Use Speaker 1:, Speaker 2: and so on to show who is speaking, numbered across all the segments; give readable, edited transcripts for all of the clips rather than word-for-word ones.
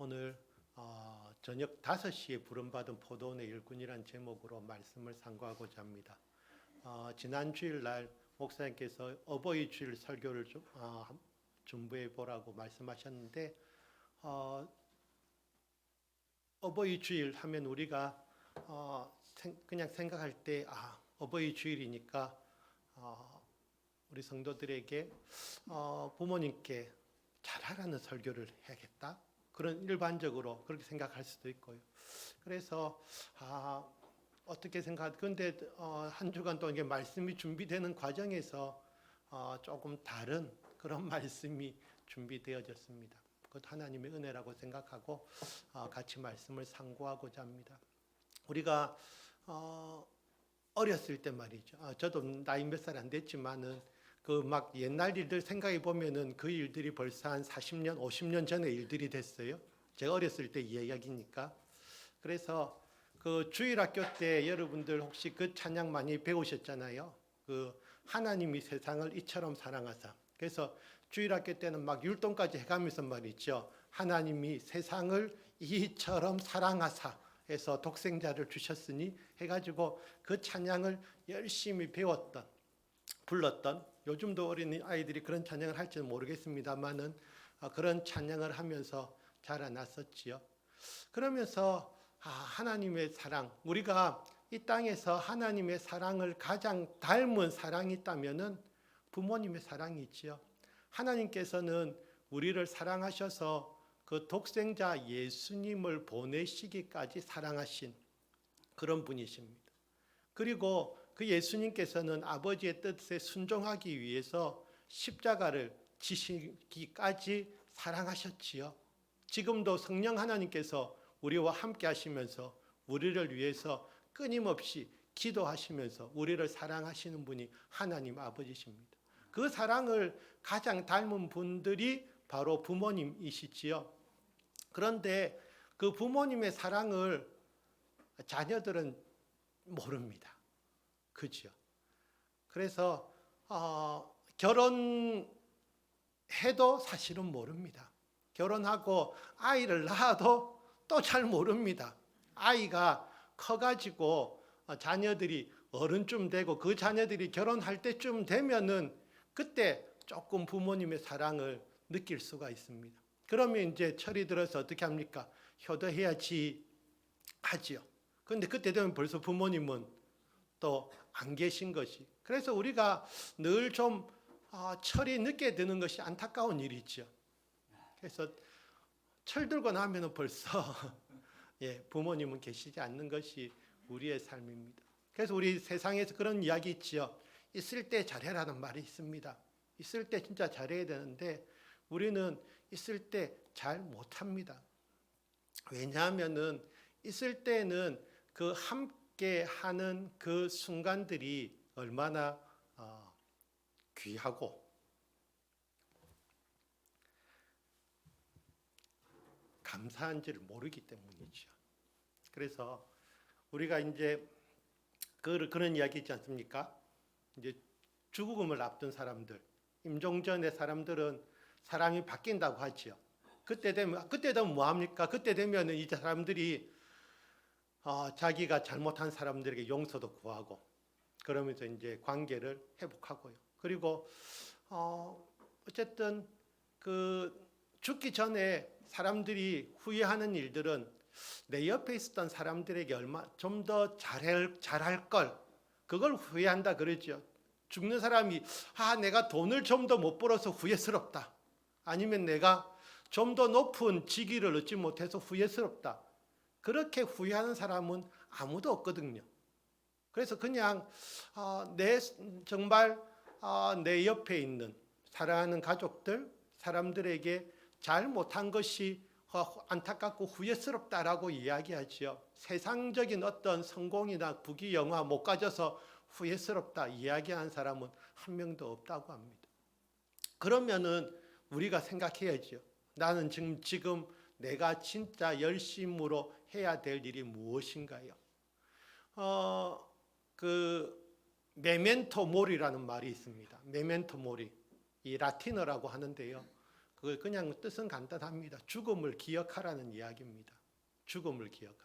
Speaker 1: 오늘 저녁 5시에 부름받은 포도원의 일꾼이란 제목으로 말씀을 상고하고자 합니다. 지난 주일날 목사님께서 어버이 주일 설교를 준비해 보라고 말씀하셨는데 어버이 주일 하면 우리가 그냥 생각할 때 어버이 주일이니까 우리 성도들에게 부모님께 잘하라는 설교를 해야겠다. 그런 일반적으로 그렇게 생각할 수도 있고요. 그래서 어떻게 그런데 한 주간 동안 이게 말씀이 준비되는 과정에서 조금 다른 그런 말씀이 준비되어졌습니다. 그것 하나님의 은혜라고 생각하고 같이 말씀을 상고하고자 합니다. 우리가 어렸을 때 말이죠. 저도 나이 몇 살 안 됐지만은 그 막 옛날 일들 생각해 보면은 그 일들이 벌써 한 40년, 50년 전의 일들이 됐어요. 제가 어렸을 때 이야기니까. 그래서 그 주일학교 때 여러분들 혹시 그 찬양 많이 배우셨잖아요. 그 하나님이 세상을 이처럼 사랑하사. 그래서 주일학교 때는 막 율동까지 해가면서 말이죠. 하나님이 세상을 이처럼 사랑하사 해서 독생자를 주셨으니 해가지고 그 찬양을 열심히 불렀던 요즘도 어린 아이들이 그런 찬양을 할지는 모르겠습니다만은 그런 찬양을 하면서 자라났었지요. 그러면서 하나님의 사랑, 우리가 이 땅에서 하나님의 사랑을 가장 닮은 사랑이 있다면은 부모님의 사랑이지요. 하나님께서는 우리를 사랑하셔서 그 독생자 예수님을 보내시기까지 사랑하신 그런 분이십니다. 그리고 그 예수님께서는 아버지의 뜻에 순종하기 위해서 십자가를 지시기까지 사랑하셨지요. 지금도 성령 하나님께서 우리와 함께 하시면서 우리를 위해서 끊임없이 기도하시면서 우리를 사랑하시는 분이 하나님 아버지십니다. 그 사랑을 가장 닮은 분들이 바로 부모님이시지요. 그런데 그 부모님의 사랑을 자녀들은 모릅니다. 그죠? 그래서 결혼해도 사실은 모릅니다. 결혼하고 아이를 낳아도 또 잘 모릅니다. 아이가 커가지고 자녀들이 어른쯤 되고 그 자녀들이 결혼할 때쯤 되면은 그때 조금 부모님의 사랑을 느낄 수가 있습니다. 그러면 이제 철이 들어서 어떻게 합니까? 효도해야지 하지요. 그런데 그때 되면 벌써 부모님은 또 안 계신 것이. 그래서 우리가 늘 좀 철이 늦게 드는 것이 안타까운 일이죠. 그래서 철 들고 나면 벌써 부모님은 계시지 않는 것이 우리의 삶입니다. 그래서 우리 세상에서 그런 이야기 있지요. 있을 때 잘해라는 말이 있습니다. 있을 때 진짜 잘해야 되는데 우리는 있을 때 잘 못합니다. 왜냐하면은 있을 때는 그 함께 하는 그 순간들이 얼마나 귀하고 감사한지를 모르기 때문이죠. 그래서 우리가 이제 그런 이야기 있지 않습니까? 이제 죽음을 앞둔 사람들, 임종전의 사람들은 사람이 바뀐다고 하지요. 그때 되면 뭐 합니까? 그때 되면 이 사람들이 자기가 잘못한 사람들에게 용서도 구하고 그러면서 이제 관계를 회복하고요. 그리고 어쨌든 그 죽기 전에 사람들이 후회하는 일들은 내 옆에 있었던 사람들에게 좀 더 잘할 걸 그걸 후회한다 그러죠. 죽는 사람이 내가 돈을 좀 더 못 벌어서 후회스럽다. 아니면 내가 좀 더 높은 직위를 얻지 못해서 후회스럽다. 그렇게 후회하는 사람은 아무도 없거든요. 그래서 그냥 정말 내 옆에 있는 사랑하는 가족들, 사람들에게 잘못한 것이 안타깝고 후회스럽다라고 이야기하지요. 세상적인 어떤 성공이나 부귀영화 못 가져서 후회스럽다 이야기하는 사람은 한 명도 없다고 합니다. 그러면은 우리가 생각해야죠. 나는 지금 내가 진짜 열심으로 해야 될 일이 무엇인가요? 메멘토 모리라는 말이 있습니다. 메멘토 모리. 이 라틴어라고 하는데요. 그걸 그냥 뜻은 간단합니다. 죽음을 기억하라는 이야기입니다. 죽음을 기억하라.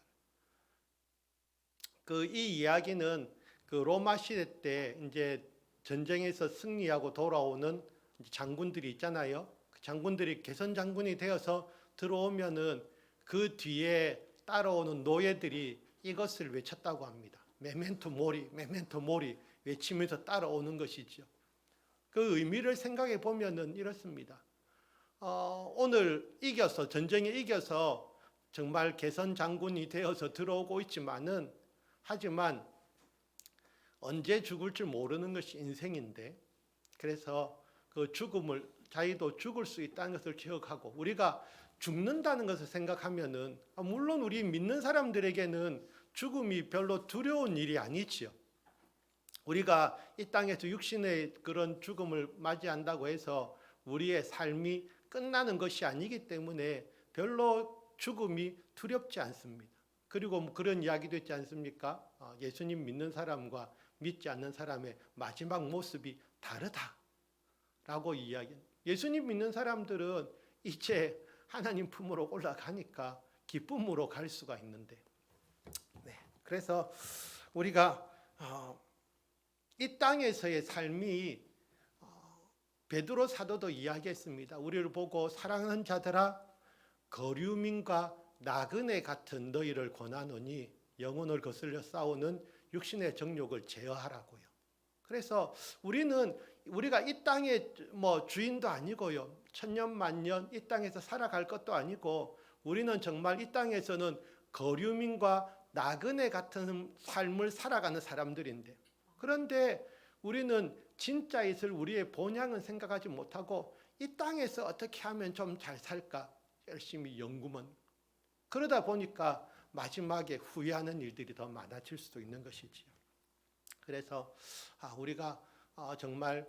Speaker 1: 이 이야기는 로마 시대 때 이제 전쟁에서 승리하고 돌아오는 장군들이 있잖아요. 그 장군들이 개선 장군이 되어서 들어오면은 그 뒤에 따라오는 노예들이 이것을 외쳤다고 합니다. 메멘토 모리, 메멘토 모리 외치면서 따라오는 것이죠. 그 의미를 생각해 보면은 이렇습니다. 오늘 전쟁에 이겨서 정말 개선 장군이 되어서 들어오고 있지만은 하지만 언제 죽을 줄 모르는 것이 인생인데, 그래서 그 죽음을 자기도 죽을 수 있다는 것을 기억하고 우리가 죽는다는 것을 생각하면은 물론 우리 믿는 사람들에게는 죽음이 별로 두려운 일이 아니지요. 우리가 이 땅에서 육신의 그런 죽음을 맞이한다고 해서 우리의 삶이 끝나는 것이 아니기 때문에 별로 죽음이 두렵지 않습니다. 그리고 그런 이야기도 있지 않습니까? 예수님 믿는 사람과 믿지 않는 사람의 마지막 모습이 다르다라고 이야기합니다. 예수님 믿는 사람들은 이제 하나님 품으로 올라가니까 기쁨으로 갈 수가 있는데, 그래서 우리가 이 땅에서의 삶이 베드로 사도도 이야기했습니다. 우리를 보고 사랑하는 자들아 거류민과 나그네 같은 너희를 권하노니 영혼을 거슬려 싸우는 육신의 정욕을 제어하라고요. 그래서 우리가 이 땅의 주인도 아니고요. 천년 만년 이 땅에서 살아갈 것도 아니고 우리는 정말 이 땅에서는 거류민과 나그네 같은 삶을 살아가는 사람들인데, 그런데 우리는 진짜 있을 우리의 본향은 생각하지 못하고 이 땅에서 어떻게 하면 좀 잘 살까 열심히 연구만, 그러다 보니까 마지막에 후회하는 일들이 더 많아질 수도 있는 것이지요. 그래서 우리가 정말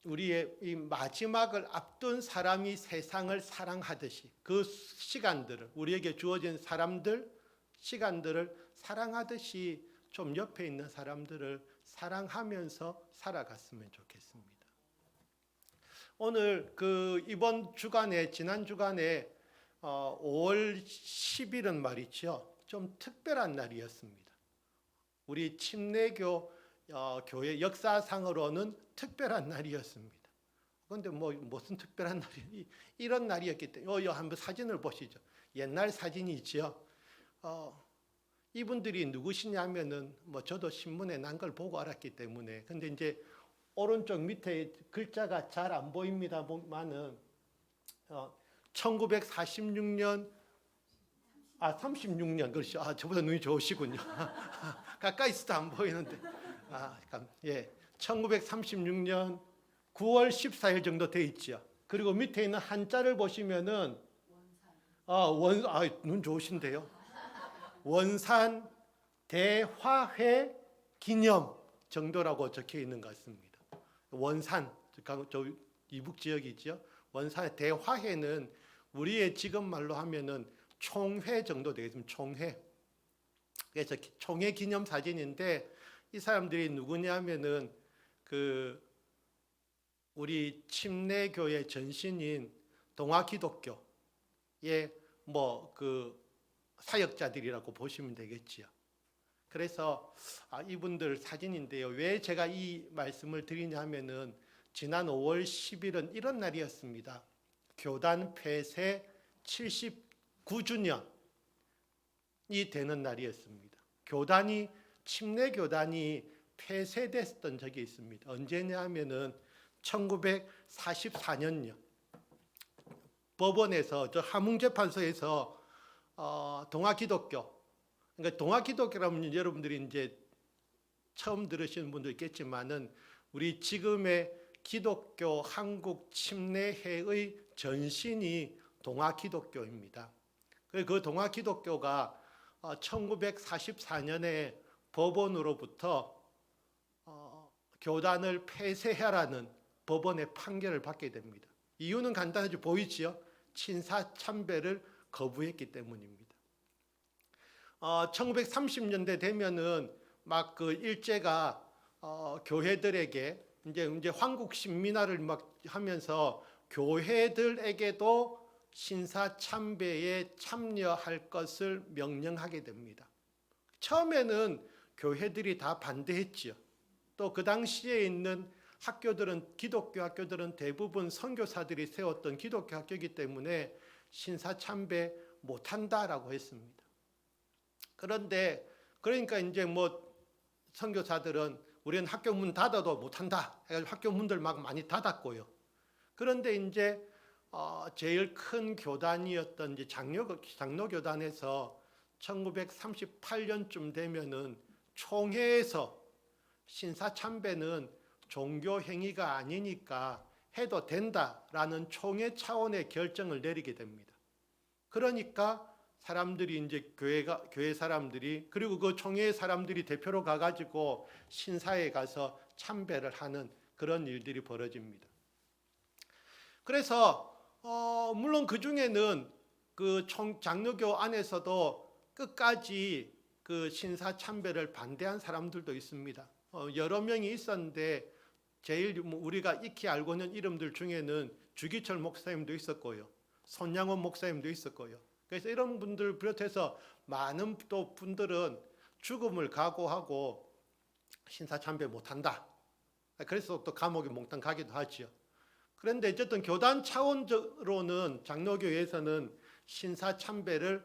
Speaker 1: 우리의 이 마지막을 앞둔 사람이 세상을 사랑하듯이 그 시간들을, 우리에게 주어진 시간들을 사랑하듯이 좀 옆에 있는 사람들을 사랑하면서 살아갔으면 좋겠습니다. 오늘 이번 주간에, 지난 주간에 5월 10일은 말이죠, 좀 특별한 날이었습니다. 우리 침례교 교회 역사상으로는 특별한 날이었습니다. 그런데 무슨 특별한 날이 이런 날이었기 때문에 한번 사진을 보시죠. 옛날 사진이죠. 이분들이 누구시냐면은 저도 신문에 난 걸 보고 알았기 때문에, 근데 이제 오른쪽 밑에 글자가 잘 안 보입니다만은 1946년 36년 그렇죠. 저보다 눈이 좋으시군요. 가까이 있어도 안 보이는데 1936년 9월 14일 정도 돼 있죠. 그리고 밑에 있는 한자를 보시면은 눈 좋으신데요. 원산 대화회 기념 정도라고 적혀 있는 것 같습니다. 원산, 저 이북 지역이죠. 원산 대화회는 우리의 지금 말로 하면은 총회 정도 되겠습니다. 총회. 그래서 총회 기념 사진인데 이 사람들이 누구냐면은 우리 침례교의 전신인 동아기독교의 사역자들이라고 보시면 되겠지요. 그래서 이분들 사진인데요. 왜 제가 이 말씀을 드리냐면은 지난 5월 10일은 이런 날이었습니다. 교단 폐쇄 79주년이 되는 날이었습니다. 침례교단이 폐쇄됐던 적이 있습니다. 언제냐면은 1944년요. 법원에서 함흥재판소에서 동아기독교, 그러니까 동아기독교라면 여러분들이 이제 처음 들으시는 분도 있겠지만은 우리 지금의 기독교 한국 침례회의 전신이 동아기독교입니다. 그 동아기독교가 1944년에 법원으로부터 교단을 폐쇄하라는 법원의 판결을 받게 됩니다. 이유는 간단하게 보이지요. 친사참배를 거부했기 때문입니다. 1930년대 되면은 막 일제가 교회들에게 이제 황국 신민화를 막 하면서 교회들에게도 신사 참배에 참여할 것을 명령하게 됩니다. 처음에는 교회들이 다 반대했지요. 또 그 당시에 있는 학교들은, 기독교 학교들은 대부분 선교사들이 세웠던 기독교 학교이기 때문에 신사 참배 못한다라고 했습니다. 그런데 그러니까 이제 뭐 선교사들은 우리는 학교 문 닫아도 못한다 해가지고 학교 문들 막 많이 닫았고요. 그런데 이제 제일 큰 교단이었던 이제 장로교단에서 1938년쯤 되면은 총회에서 신사 참배는 종교 행위가 아니니까 해도 된다라는 총회 차원의 결정을 내리게 됩니다. 그러니까 사람들이 이제 교회 사람들이, 그리고 그 총회 사람들이 대표로 가가지고 신사에 가서 참배를 하는 그런 일들이 벌어집니다. 그래서 물론 그 중에는 그 장로교 안에서도 끝까지 그 신사 참배를 반대한 사람들도 있습니다. 여러 명이 있었는데 제일 우리가 익히 알고 있는 이름들 중에는 주기철 목사님도 있었고요, 손양원 목사님도 있었고요. 그래서 이런 분들 비롯해서 많은 또 분들은 죽음을 각오하고 신사 참배 못한다. 그래서 또 감옥에 몽땅 가기도 하지요. 그런데 어쨌든 교단 차원적으로는 장로교에서는 신사 참배를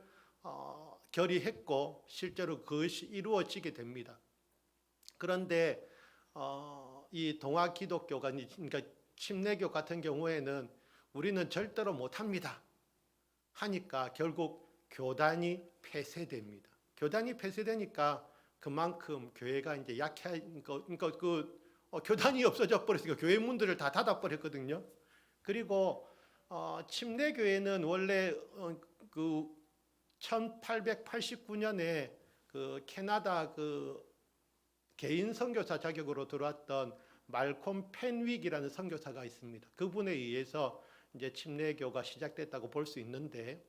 Speaker 1: 결의했고 실제로 그것이 이루어지게 됩니다. 그런데 이 동아 기독교가, 그러니까 침례교 같은 경우에는 우리는 절대로 못합니다 하니까 결국 교단이 폐쇄됩니다. 교단이 폐쇄되니까 그만큼 교회가 이제 그러니까 교단이 없어져 버렸으니까 교회 문들을 다 닫아 버렸거든요. 그리고 침례교회는 원래 그 1889년에 그 캐나다 그 개인 선교사 자격으로 들어왔던 말콤 펜윅이라는 선교사가 있습니다. 그분에 의해서 이제 침례교가 시작됐다고 볼 수 있는데,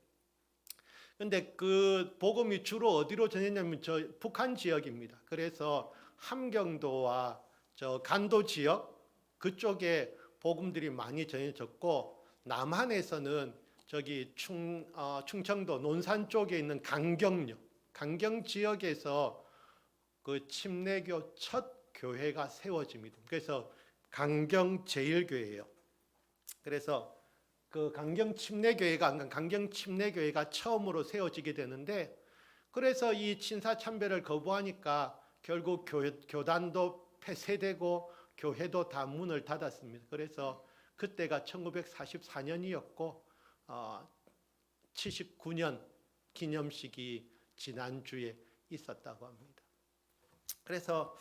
Speaker 1: 근데 그 복음이 주로 어디로 전했냐면 저 북한 지역입니다. 그래서 함경도와 저 간도 지역 그쪽에 복음들이 많이 전해졌고, 남한에서는 저기 충청도 논산 쪽에 있는 강경 지역에서 그 침례교 첫 교회가 세워집니다. 그래서 강경 제일교회예요. 그래서 그 강경 침례교회가 처음으로 세워지게 되는데, 그래서 이 신사 참배를 거부하니까 결국 교단도 폐쇄되고 교회도 다 문을 닫았습니다. 그래서 그때가 1944년이었고 79년 기념식이 지난주에 있었다고 합니다. 그래서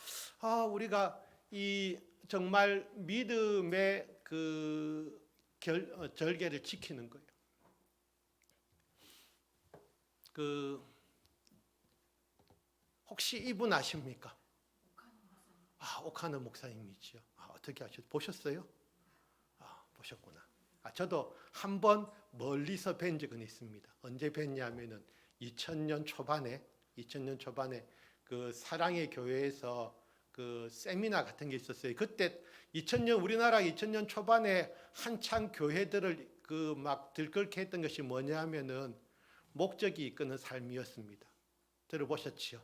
Speaker 1: 우리가 이 정말 믿음의 그 절개를 지키는 거예요. 그 혹시 이분 아십니까? 오카노 목사님이지요. 어떻게 보셨어요? 보셨구나. 저도 한번 멀리서 뵌 적은 있습니다. 언제 뵀냐면은 2000년 초반에 그 사랑의 교회에서 그 세미나 같은 게 있었어요. 그때 우리나라 2000년 초반에 한창 교회들을 그 막 들끓게 했던 것이 뭐냐면은 목적이 이끄는 삶이었습니다. 들어보셨지요?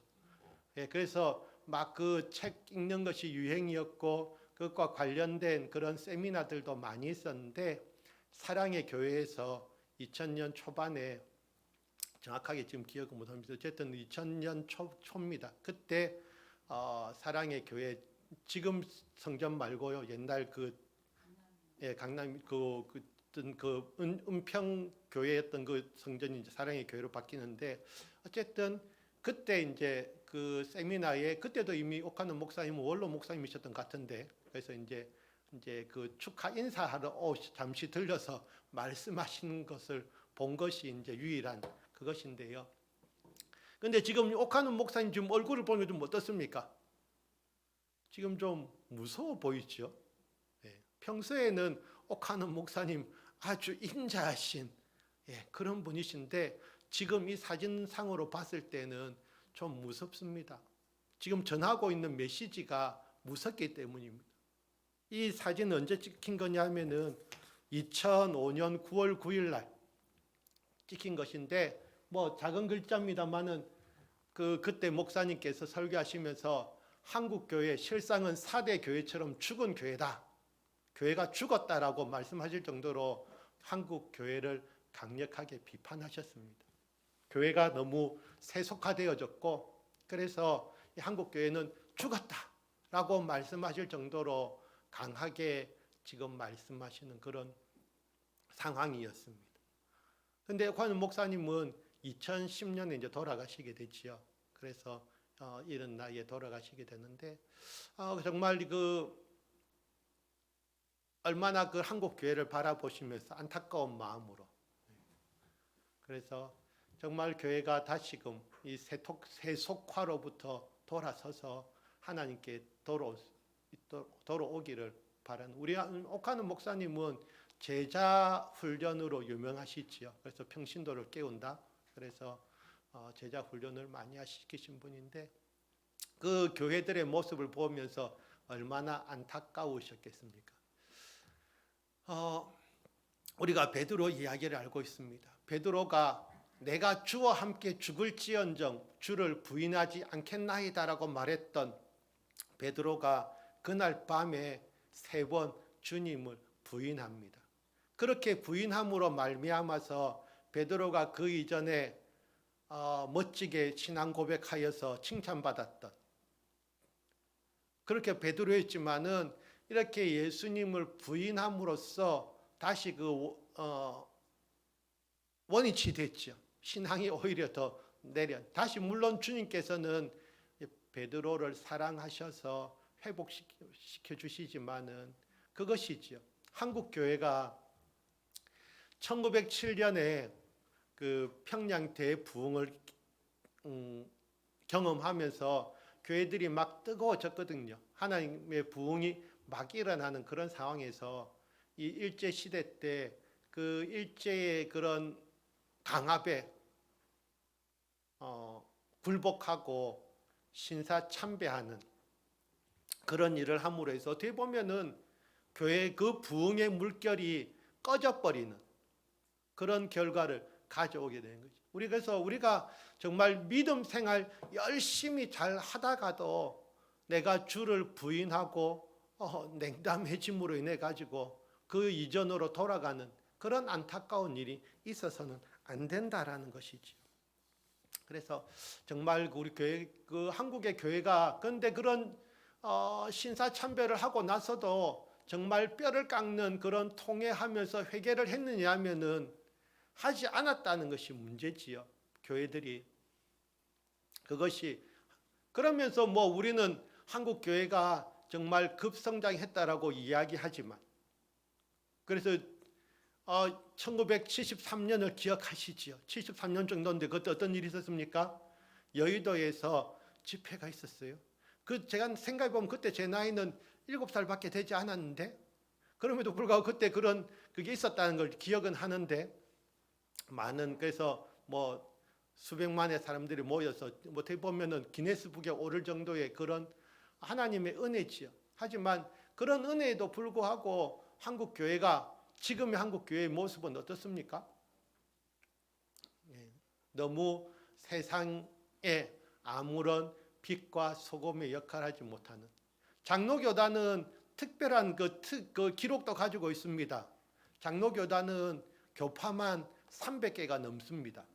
Speaker 1: 그래서 막 그 책 읽는 것이 유행이었고 그것과 관련된 그런 세미나들도 많이 있었는데, 사랑의 교회에서 2000년 초반에, 정확하게 지금 기억을 못합니다. 어쨌든 2000년 초입니다. 그때 사랑의 교회, 지금 성전 말고요, 옛날 강남 은평 교회였던 그 성전이 이제 사랑의 교회로 바뀌는데, 어쨌든 그때 이제 그 세미나에 그때도 이미 오카노 목사님은 원로 목사님이셨던 것 같은데, 그래서 이제 그 축하 인사하러 잠시 들려서 말씀하시는 것을 본 것이 이제 유일한 그것인데요. 근데 지금 오카노 목사님 지금 얼굴을 보면 좀 어떻습니까? 지금 좀 무서워 보이죠? 평소에는 오카노 목사님 아주 인자하신 그런 분이신데, 지금 이 사진상으로 봤을 때는 좀 무섭습니다. 지금 전하고 있는 메시지가 무섭기 때문입니다. 이 사진은 언제 찍힌 거냐면은 2005년 9월 9일 날 찍힌 것인데 뭐 작은 글자입니다만은 그때 목사님께서 설교하시면서 한국 교회 실상은 4대 교회처럼 죽은 교회다. 교회가 죽었다라고 말씀하실 정도로 한국 교회를 강력하게 비판하셨습니다. 교회가 너무 세속화되어졌고 그래서 한국 교회는 죽었다라고 말씀하실 정도로 강하게 지금 말씀하시는 그런 상황이었습니다. 그런데 관 목사님은 2010년에 이제 돌아가시게 됐지요. 그래서 이런 나이에 돌아가시게 되는데 정말 얼마나 그 한국 교회를 바라보시면서 안타까운 마음으로 그래서 정말 교회가 다시금 이 세속화로부터 돌아서서 하나님께 돌아오기를 바라는 우리 옥하는 목사님은 제자 훈련으로 유명하시지요. 그래서 평신도를 깨운다. 그래서 제자 훈련을 많이 시키신 분인데 그 교회들의 모습을 보면서 얼마나 안타까우셨겠습니까? 우리가 베드로 이야기를 알고 있습니다. 베드로가 내가 주와 함께 죽을지언정 주를 부인하지 않겠나이다라고 말했던 베드로가 그날 밤에 3번 주님을 부인합니다. 그렇게 부인함으로 말미암아서 베드로가 그 이전에 멋지게 신앙 고백하여서 칭찬받았던 그렇게 베드로였지만은 이렇게 예수님을 부인함으로써 다시 원위치 됐죠. 신앙이 오히려 더 다시 물론 주님께서는 베드로를 사랑하셔서 회복시켜 주시지만은 그것이지요. 한국 교회가 1907년에 그 평양 대부흥을 경험하면서 교회들이 막 뜨거워졌거든요. 하나님의 부흥이 막 일어나는 그런 상황에서 이 일제 시대 때 그 일제의 그런 강압에 굴복하고 신사참배하는 그런 일을 함으로 해서 어떻게 보면은 교회 그 부흥의 물결이 꺼져버리는 그런 결과를 가져오게 되는 거죠. 그래서 우리가 정말 믿음 생활 열심히 잘 하다가도 내가 주를 부인하고 냉담해짐으로 인해 가지고 그 이전으로 돌아가는 그런 안타까운 일이 있어서는 안 된다라는 것이죠. 그래서 정말 우리 교회, 한국의 교회가 그런데 그런 신사참배를 하고 나서도 정말 뼈를 깎는 그런 통회하면서 회개를 했느냐 하면은 하지 않았다는 것이 문제지요. 교회들이 그것이 그러면서 뭐 우리는 한국 교회가 정말 급성장했다라고 이야기하지만 그래서 1973년을 기억하시지요. 73년 정도인데 그때 어떤 일이 있었습니까? 여의도에서 집회가 있었어요. 제가 생각해 보면 그때 제 나이는 7살밖에 되지 않았는데 그럼에도 불구하고 그때 그게 있었다는 걸 기억은 하는데 그래서 뭐 수백만의 사람들이 모여서 어떻게 보면은 기네스북에 오를 정도의 그런 하나님의 은혜지요. 하지만 그런 은혜에도 불구하고 한국 교회가 지금의 한국 교회의 모습은 어떻습니까? 너무 세상에 아무런 빛과 소금의 역할을 하지 못하는 장로교단은 특별한 그 기록도 가지고 있습니다. 장로교단은 교파만 300개가 넘습니다.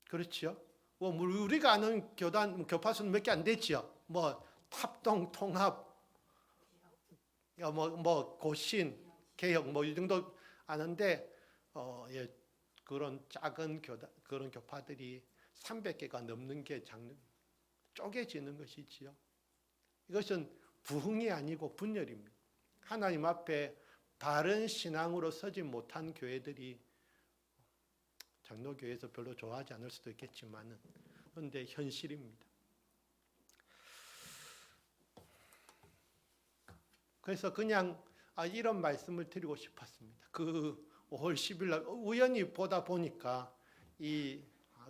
Speaker 1: 그렇죠? 우리가 아는 교파 수는 몇 개 안 되죠. 뭐 합동, 통합, 고신, 개혁 이 정도 아는데 그런 작은 그런 교파들이 300개가 넘는 게 쪼개지는 것이지요. 이것은 부흥이 아니고 분열입니다. 하나님 앞에 바른 신앙으로 서지 못한 교회들이 장로교회에서 별로 좋아하지 않을 수도 있겠지만은 그런데 현실입니다. 그래서 그냥 이런 말씀을 드리고 싶었습니다. 5월 10일 날 우연히 보다 보니까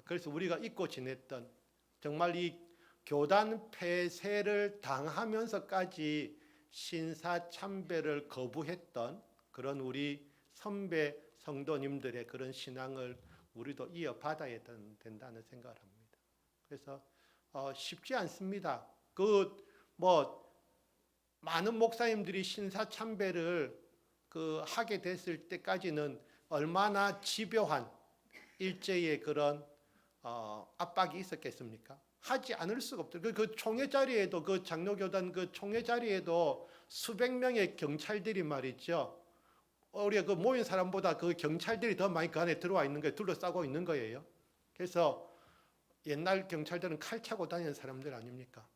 Speaker 1: 그래서 우리가 잊고 지냈던 정말 이 교단 폐쇄를 당하면서까지 신사참배를 거부했던 그런 우리 선배 성도님들의 그런 신앙을 우리도 이어받아야 된다는 생각을 합니다. 그래서 쉽지 않습니다. 많은 목사님들이 신사참배를 하게 됐을 때까지는 얼마나 집요한 일제의 그런 압박이 있었겠습니까? 하지 않을 수가 없죠. 그 총회 자리에도, 그 장로교단 그 총회 자리에도 수백 명의 경찰들이 말이죠. 우리가 그 모인 사람보다 그 경찰들이 더 많이 그 안에 들어와 있는 거예요. 둘러싸고 있는 거예요. 그래서 옛날 경찰들은 칼 차고 다니는 사람들 아닙니까?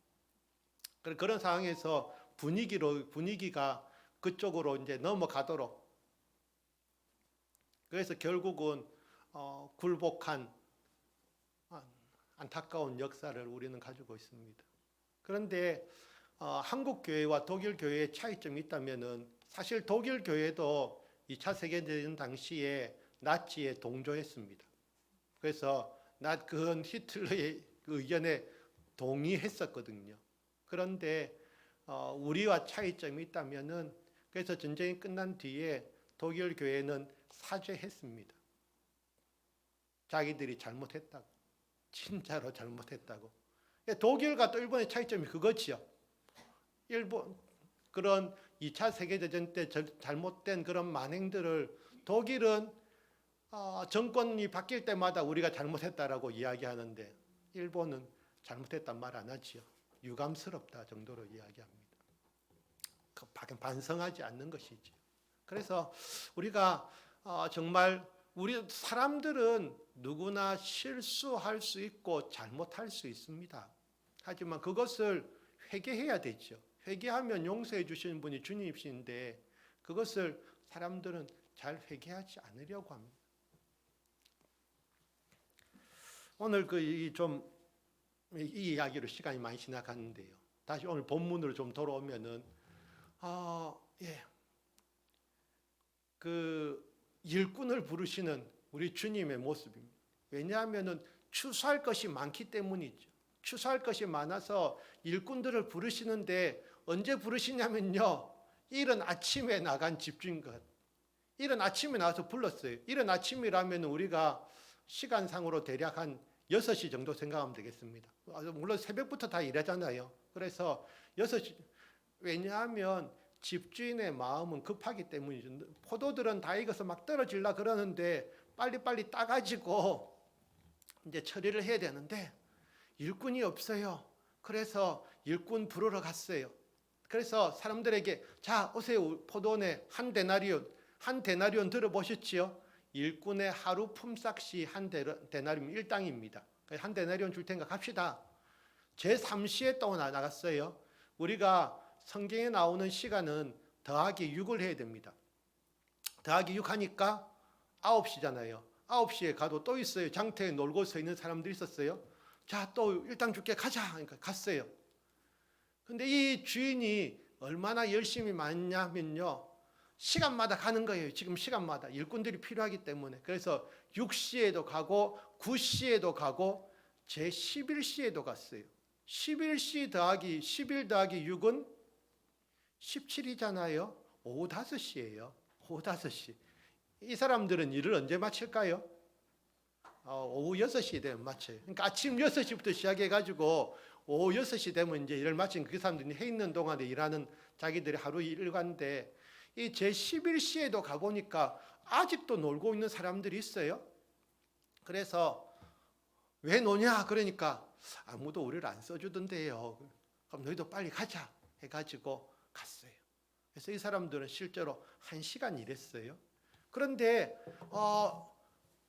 Speaker 1: 그런 상황에서 분위기가 그쪽으로 이제 넘어가도록, 그래서 결국은 굴복한 안타까운 역사를 우리는 가지고 있습니다. 그런데 한국 교회와 독일 교회의 차이점이 있다면은, 사실 독일 교회도 2차 세계대전 당시에 나치에 동조했습니다. 그래서 그건 히틀러의 그 의견에 동의했었거든요. 그런데 우리와 차이점이 있다면은, 그래서 전쟁이 끝난 뒤에 독일 교회는 사죄했습니다. 자기들이 잘못했다고, 진짜로 잘못했다고. 독일과 또 일본의 차이점이 그거지요. 일본 그런 2차 세계대전 때 잘못된 그런 만행들을 독일은 정권이 바뀔 때마다 우리가 잘못했다라고 이야기하는데, 일본은 잘못했단 말 안 하지요. 유감스럽다 정도로 이야기합니다. 반성하지 않는 것이지. 그래서 우리가 정말 우리 사람들은 누구나 실수할 수 있고 잘못할 수 있습니다. 하지만 그것을 회개해야 되죠. 회개하면 용서해 주시는 분이 주님이신데, 그것을 사람들은 잘 회개하지 않으려고 합니다. 오늘 이 이야기로 시간이 많이 지나갔는데요. 다시 오늘 본문으로 좀 돌아오면은, 일꾼을 부르시는 우리 주님의 모습입니다. 왜냐하면은 추수할 것이 많기 때문이죠. 추수할 것이 많아서 일꾼들을 부르시는데, 언제 부르시냐면요, 이른 아침에 나간 집주인것, 이른 아침에 나와서 불렀어요. 이른 아침이라면 우리가 시간상으로 대략 한 6시 정도 생각하면 되겠습니다. 물론 새벽부터 다 일하잖아요. 그래서 6시, 왜냐하면 집주인의 마음은 급하기 때문이죠. 포도들은 다 익어서 막 떨어질라 그러는데 빨리빨리 따가지고 이제 처리를 해야 되는데 일꾼이 없어요. 그래서 일꾼 부르러 갔어요. 그래서 사람들에게, 자 오세요, 포도원에 한 데나리온 들어보셨지요? 일꾼의 하루 품삯이 한 데나리온 1당입니다. 한 데나리온 줄 테니까 갑시다. 제3시에 또 나갔어요. 우리가 성경에 나오는 시간은 더하기 6을 해야 됩니다. 더하기 6 하니까 9시잖아요. 9시에 가도 또 있어요. 장터에 놀고 서 있는 사람들이 있었어요. 자, 또 일당 줄게, 가자. 그러니까 갔어요. 근데 이 주인이 얼마나 열심히 많냐면요, 시간마다 가는 거예요. 지금 시간마다 일꾼들이 필요하기 때문에. 그래서 6시에도 가고 9시에도 가고 제 11시에도 갔어요. 11시 더하기 11 더하기 6은 17이잖아요. 오후 5시예요. 오후 5시. 이 사람들은 일을 언제 마칠까요? 오후 6시 되면 마쳐요. 그러니까 아침 6시부터 시작해가지고 오후 6시 되면 이제 일을 마친 그 사람들이 해 있는 동안에 일하는 자기들의 하루 일과인데, 이 제 11시에도 가보니까 아직도 놀고 있는 사람들이 있어요. 그래서 왜 노냐? 그러니까 아무도 우리를 안 써주던데요. 그럼 너희도 빨리 가자 해가지고 갔어요. 그래서 이 사람들은 실제로 1시간 일했어요. 그런데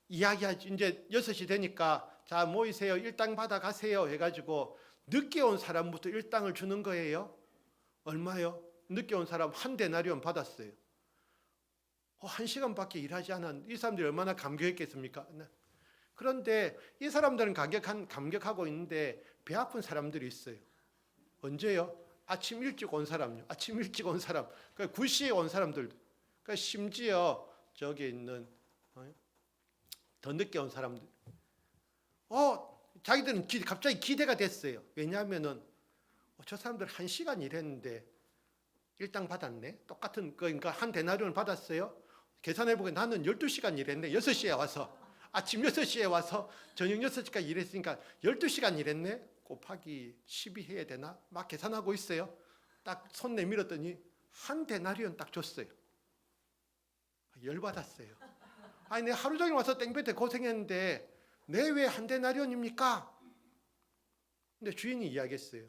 Speaker 1: 이야기하지, 이제 6시 되니까 자 모이세요, 일당 받아 가세요 해가지고 늦게 온 사람부터 일당을 주는 거예요. 얼마요? 늦게 온 사람 한 데나리온 받았어요. 1시간밖에 일하지 않은 이 사람들이 얼마나 감격했겠습니까? 그런데 이 사람들은 감격하고 있는데 배 아픈 사람들이 있어요. 언제요? 아침 일찍 온 사람요. 아침 일찍 온 사람. 그러니까 9시에 온 사람들. 그러니까 심지어 저기 있는 더 늦게 온 사람들. 자기들은 갑자기 기대가 됐어요. 왜냐하면은 저 사람들 1시간 일했는데 일당 받았네. 똑같은 그러니까 한 데나리온을 받았어요. 계산해 보니까 나는 12시간 일했네. 6시에 와서 아침 6시에 와서 저녁 6시까지 일했으니까 12시간 일했네. 곱하기 12 해야 되나? 막 계산하고 있어요. 딱 손 내밀었더니 한 데나리온 딱 줬어요. 열받았어요. 아니 내가 하루 종일 와서 땡볕에 고생했는데 내 왜 한 데나리온입니까? 근데 주인이 이야기했어요.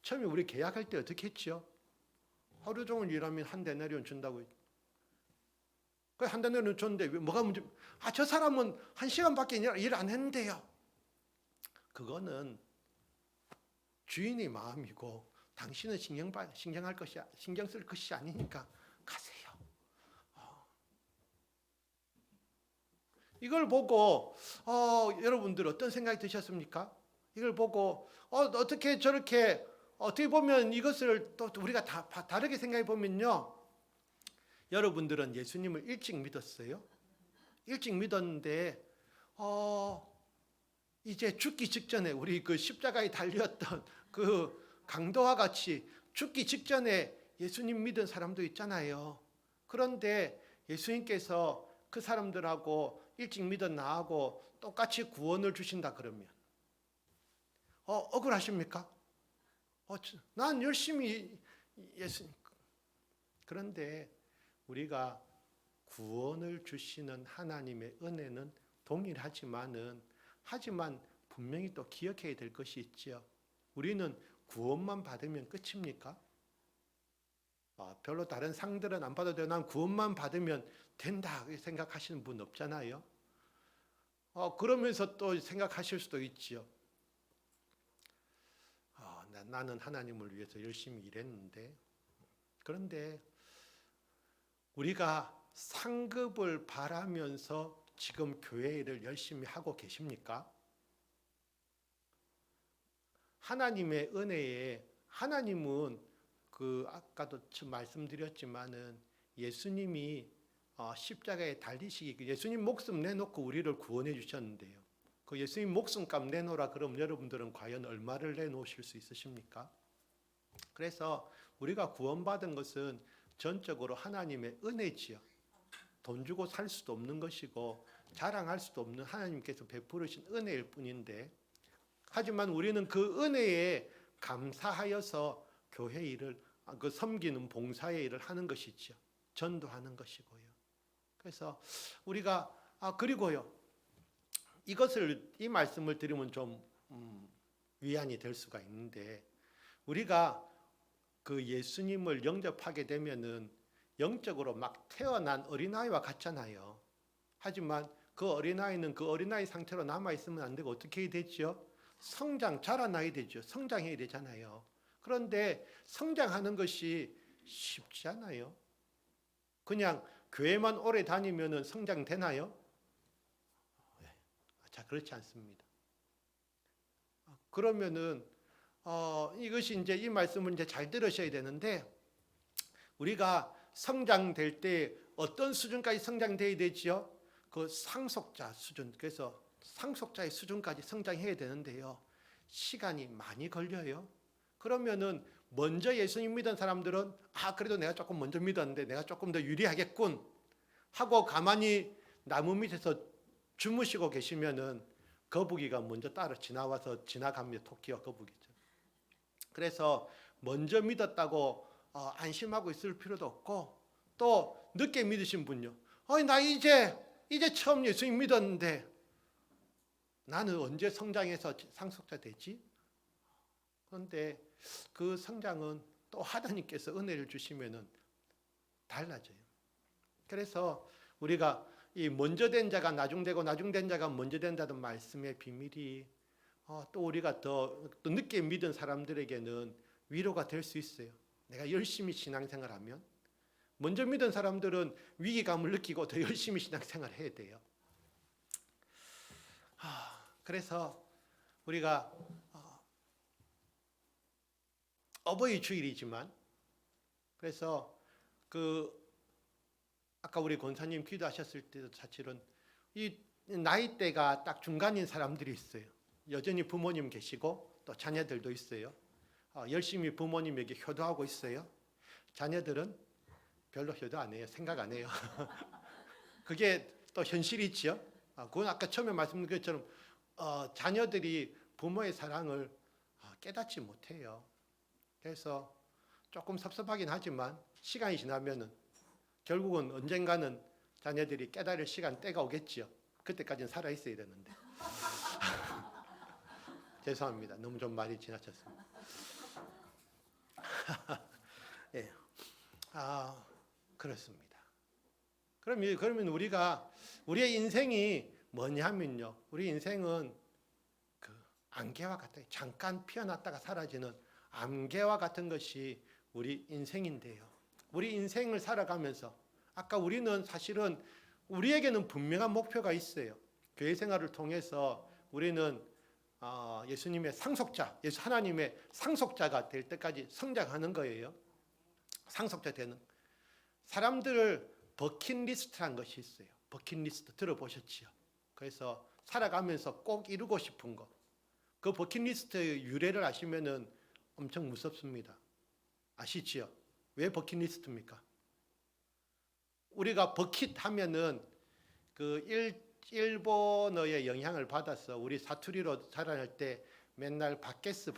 Speaker 1: 처음에 우리 계약할 때 어떻게 했죠? 하루 종일 일하면 한 데나리온 준다고. 한 데나리온 줬는데 뭐가 문제? 저 사람은 1시간밖에 일 안 했는데요. 그거는 주인의 마음이고 당신은 신경 쓸 것이 아니니까 가세요. 이걸 보고 여러분들 어떤 생각이 드셨습니까? 이걸 보고 어떻게 저렇게 어떻게 보면 이것을 또 우리가 다르게 생각해 보면요. 여러분들은 예수님을 일찍 믿었어요. 일찍 믿었는데 이제 죽기 직전에 우리 그 십자가에 달렸던 그 강도와 같이 죽기 직전에 예수님 믿은 사람도 있잖아요. 그런데 예수님께서 그 사람들하고 일찍 믿은 나하고 똑같이 구원을 주신다 그러면 억울하십니까? 난 열심히 예수님. 그런데 우리가 구원을 주시는 하나님의 은혜는 동일하지만 분명히 또 기억해야 될 것이 있죠. 우리는 구원만 받으면 끝입니까? 별로 다른 상들은 안 받아도 돼요. 난 구원만 받으면 된다 생각하시는 분 없잖아요. 그러면서 또 생각하실 수도 있죠. 나는 하나님을 위해서 열심히 일했는데. 그런데 우리가 상급을 바라면서 지금 교회 일을 열심히 하고 계십니까? 하나님의 은혜에 하나님은 아까도 말씀드렸지만은 예수님이 십자가에 달리시기 예수님 목숨 내놓고 우리를 구원해 주셨는데요. 그 예수님 목숨값 내놓으라 그럼 여러분들은 과연 얼마를 내놓으실 수 있으십니까? 그래서 우리가 구원받은 것은 전적으로 하나님의 은혜지요. 돈 주고 살 수도 없는 것이고 자랑할 수도 없는 하나님께서 베푸르신 은혜일 뿐인데, 하지만 우리는 그 은혜에 감사하여서 교회 일을 섬기는 봉사의 일을 하는 것이죠. 전도하는 것이고요. 그래서 우리가 그리고요. 이 말씀을 드리면 좀 위안이 될 수가 있는데, 우리가 그 예수님을 영접하게 되면은 영적으로 막 태어난 어린아이와 같잖아요. 하지만 그 어린아이는 그 어린아이 상태로 남아있으면 안 되고 어떻게 해야 되죠? 자라나야 되죠. 성장해야 되잖아요. 그런데 성장하는 것이 쉽지 않아요. 그냥 교회만 오래 다니면은 성장되나요? 그렇지 않습니다. 그러면은 이것이 이제 이 말씀을 이제 잘 들으셔야 되는데, 우리가 성장될 때 어떤 수준까지 성장돼야 되지요? 그 상속자 수준. 그래서 상속자의 수준까지 성장해야 되는데요. 시간이 많이 걸려요. 그러면은 먼저 예수님 믿은 사람들은 그래도 내가 조금 먼저 믿었는데 내가 조금 더 유리하겠군 하고 가만히 나무 밑에서 주무시고 계시면은 거북이가 먼저 따라 지나가며 토끼와 거북이죠. 그래서 먼저 믿었다고 안심하고 있을 필요도 없고, 또 늦게 믿으신 분요. 나 이제 처음 예수님 믿었는데 나는 언제 성장해서 상속자 되지? 그런데 그 성장은 또 하나님께서 은혜를 주시면은 달라져요. 그래서 우리가 이 먼저 된 자가 나중되고 나중된 자가 먼저 된다는 말씀의 비밀이 또 우리가 더 늦게 믿은 사람들에게는 위로가 될 수 있어요. 내가 열심히 신앙생활하면. 먼저 믿은 사람들은 위기감을 느끼고 더 열심히 신앙생활을 해야 돼요. 그래서 우리가 어버이 주일이지만, 그래서 아까 우리 권사님 기도하셨을 때도 사실은 이 나이대가 딱 중간인 사람들이 있어요. 여전히 부모님 계시고 또 자녀들도 있어요. 열심히 부모님에게 효도하고 있어요. 자녀들은 별로 효도 안 해요. 생각 안 해요. 그게 또 현실이지요. 그건 아까 처음에 말씀드린 것처럼 자녀들이 부모의 사랑을 깨닫지 못해요. 그래서 조금 섭섭하긴 하지만 시간이 지나면은 결국은 언젠가는 자녀들이 깨달을 시간 때가 오겠지요. 그때까지는 살아 있어야 되는데. 죄송합니다. 너무 좀 말이 지나쳤습니다. 예. 그렇습니다. 그러면 우리의 인생이 뭐냐면요. 우리 인생은 그 안개와 같아요. 잠깐 피어났다가 사라지는 안개와 같은 것이 우리 인생인데요. 우리 인생을 살아가면서 아까 우리는 사실은 우리에게는 분명한 목표가 있어요. 교회 생활을 통해서 우리는 예수님의 상속자, 하나님의 상속자가 될 때까지 성장하는 거예요. 상속자 되는. 사람들 버킷리스트란 것이 있어요. 버킷리스트 들어보셨지요? 그래서 살아가면서 꼭 이루고 싶은 것. 그 버킷리스트의 유래를 아시면은 엄청 무섭습니다. 아시지요? 왜 버킷리스트입니까? 우리가 버킷 하면은 그 일본어의 영향을 받아서 우리 사투리로 자라날 때 맨날 바게스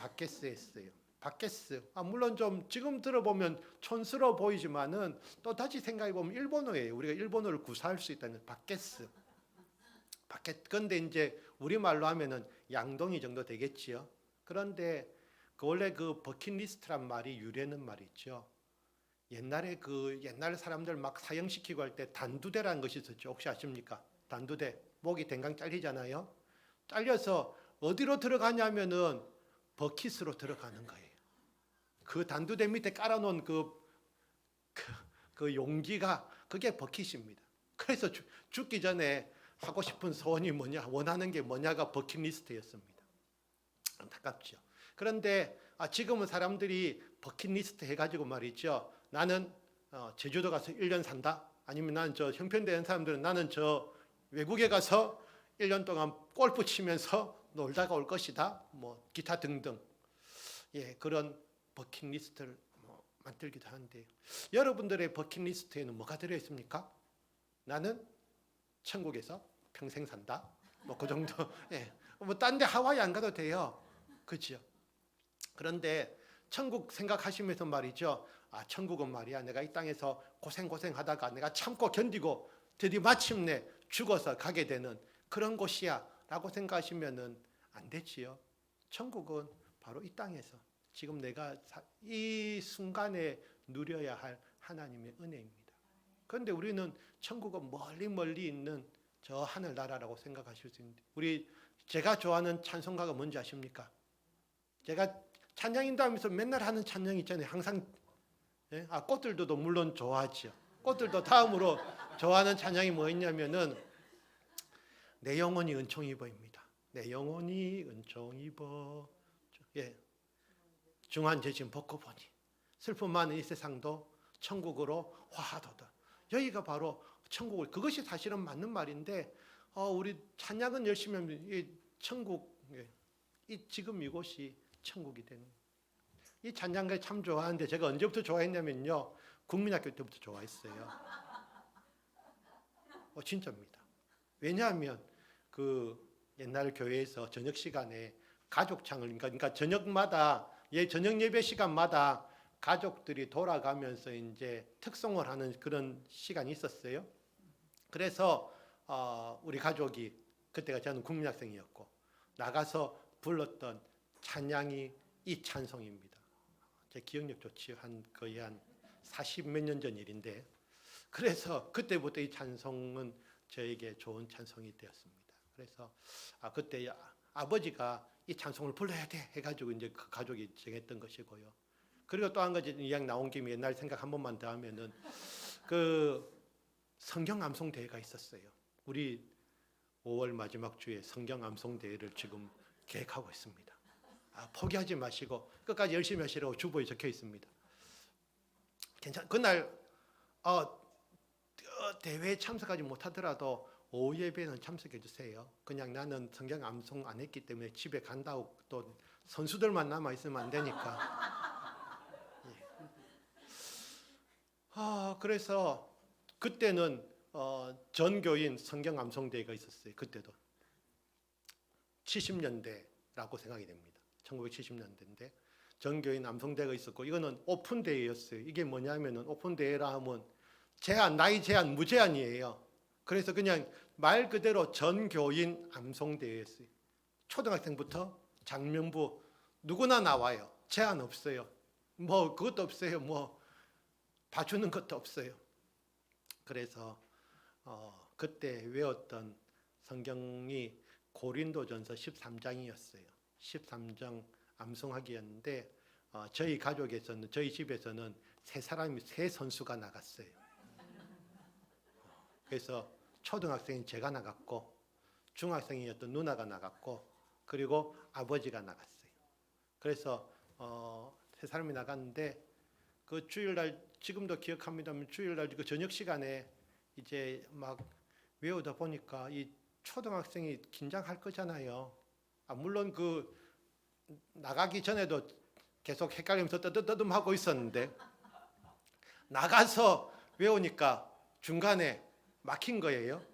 Speaker 1: 했어요. 바게스. 물론 좀 지금 들어보면 촌스러워 보이지만은 또 다시 생각해 보면 일본어예요. 우리가 일본어를 구사할 수 있다는 바게스. 그런데 이제 우리말로 하면은 양동이 정도 되겠지요. 그런데 원래 그 버킷리스트란 말이 유래는 말이죠. 옛날 사람들 막 사형시키고 할 때 단두대라는 것이 있었죠. 혹시 아십니까? 단두대. 목이 댕강 잘리잖아요. 잘려서 어디로 들어가냐면은 버킷으로 들어가는 거예요. 그 단두대 밑에 깔아놓은 그 용기가 그게 버킷입니다. 그래서 죽기 전에 하고 싶은 소원이 뭐냐, 원하는 게 뭐냐가 버킷리스트였습니다. 안타깝죠. 그런데 지금은 사람들이 버킷리스트 해가지고 말이죠. 나는 제주도 가서 1년 산다. 아니면 나는 형편되는 사람들은 나는 외국에 가서 1년 동안 골프 치면서 놀다가 올 것이다. 뭐 기타 등등. 예, 그런 버킷리스트를 만들기도 하는데 여러분들의 버킷리스트에는 뭐가 들어 있습니까? 나는 천국에서 평생 산다. 뭐 그 정도. 예. 뭐 딴 데 하와이 안 가도 돼요. 그렇죠? 그런데 천국 생각하시면서 말이죠. 천국은 말이야. 내가 이 땅에서 고생하다가 내가 참고 견디고 드디어 마침내 죽어서 가게 되는 그런 곳이야. 라고 생각하시면은 안 되지요. 천국은 바로 이 땅에서 지금 내가 이 순간에 누려야 할 하나님의 은혜입니다. 그런데 우리는 천국은 멀리 있는 저 하늘나라라고 생각하실 수 있는데 제가 좋아하는 찬송가가 뭔지 아십니까? 제가 찬양인도 하면서 맨날 하는 찬양 있잖아요. 항상 꽃들도 물론 좋아하죠. 꽃들도 다음으로 좋아하는 찬양이 뭐였냐면은 내 영혼이 은총 입어입니다. 내 영혼이 은총 입어. 중한 죄짐 벗고 보니 슬픔 많은 이 세상도 천국으로 화하도다. 여기가 바로 천국을 그것이 사실은 맞는 말인데 우리 찬양은 열심히 하면 이 천국 지금 이곳이 천국이 되는 이 찬양가 참 좋아하는데 제가 언제부터 좋아했냐면요 국민학교 때부터 좋아했어요. 진짜입니다. 왜냐하면 그 옛날 교회에서 저녁 시간에 가족창을 그러니까 저녁마다 저녁 예배 시간마다 가족들이 돌아가면서 이제 특송을 하는 그런 시간이 있었어요. 그래서 우리 가족이 그때가 저는 국민학생이었고 나가서 불렀던 찬양이 이 찬송입니다. 제 기억력 좋지요. 거의 한 40몇 년 전 일인데 그래서 그때부터 이 찬송은 저에게 좋은 찬송이 되었습니다. 그래서 그때 아버지가 이 찬송을 불러야 돼 해가지고 이제 그 가족이 정했던 것이고요. 그리고 또 한 가지 이야기 나온 김에 옛날 생각 한 번만 더 하면은 그 성경 암송 대회가 있었어요. 우리 5월 마지막 주에 성경 암송 대회를 지금 계획하고 있습니다. 포기하지 마시고 끝까지 열심히 하시라고 주보에 적혀 있습니다. 그날 대회에 참석하지 못하더라도 오후 예배는 참석해 주세요. 그냥 나는 성경 암송 안 했기 때문에 집에 간다고 또 선수들만 남아 있으면 안 되니까. 그래서 그때는 전교인 성경 암송대회가 있었어요. 그때도 70년대라고 생각이 됩니다. 1970년대인데 전교인 암송대회가 있었고 이거는 오픈대회였어요. 이게 뭐냐면은 오픈대회라 하면 나이 제한 무제한이에요. 그래서 그냥 말 그대로 전교인 암송대회였어요. 초등학생부터 장명부 누구나 나와요. 제한 없어요. 뭐 그것도 없어요. 뭐 봐주는 것도 없어요. 그래서 그때 외웠던 성경이 고린도전서 13장이었어요. 13장 암송하기였는데 저희 가족에서는 저희 집에서는 세 선수가 나갔어요. 그래서 초등학생인 제가 나갔고 중학생이었던 누나가 나갔고 그리고 아버지가 나갔어요. 그래서 세 사람이 나갔는데 그 주일날 지금도 기억합니다만 주일날 그 저녁 시간에 이제 막 외우다 보니까 이 초등학생이 긴장할 거잖아요. 물론 그 나가기 전에도 계속 헷갈리면서 떠듬떠듬하고 있었는데 나가서 외우니까 중간에 막힌 거예요.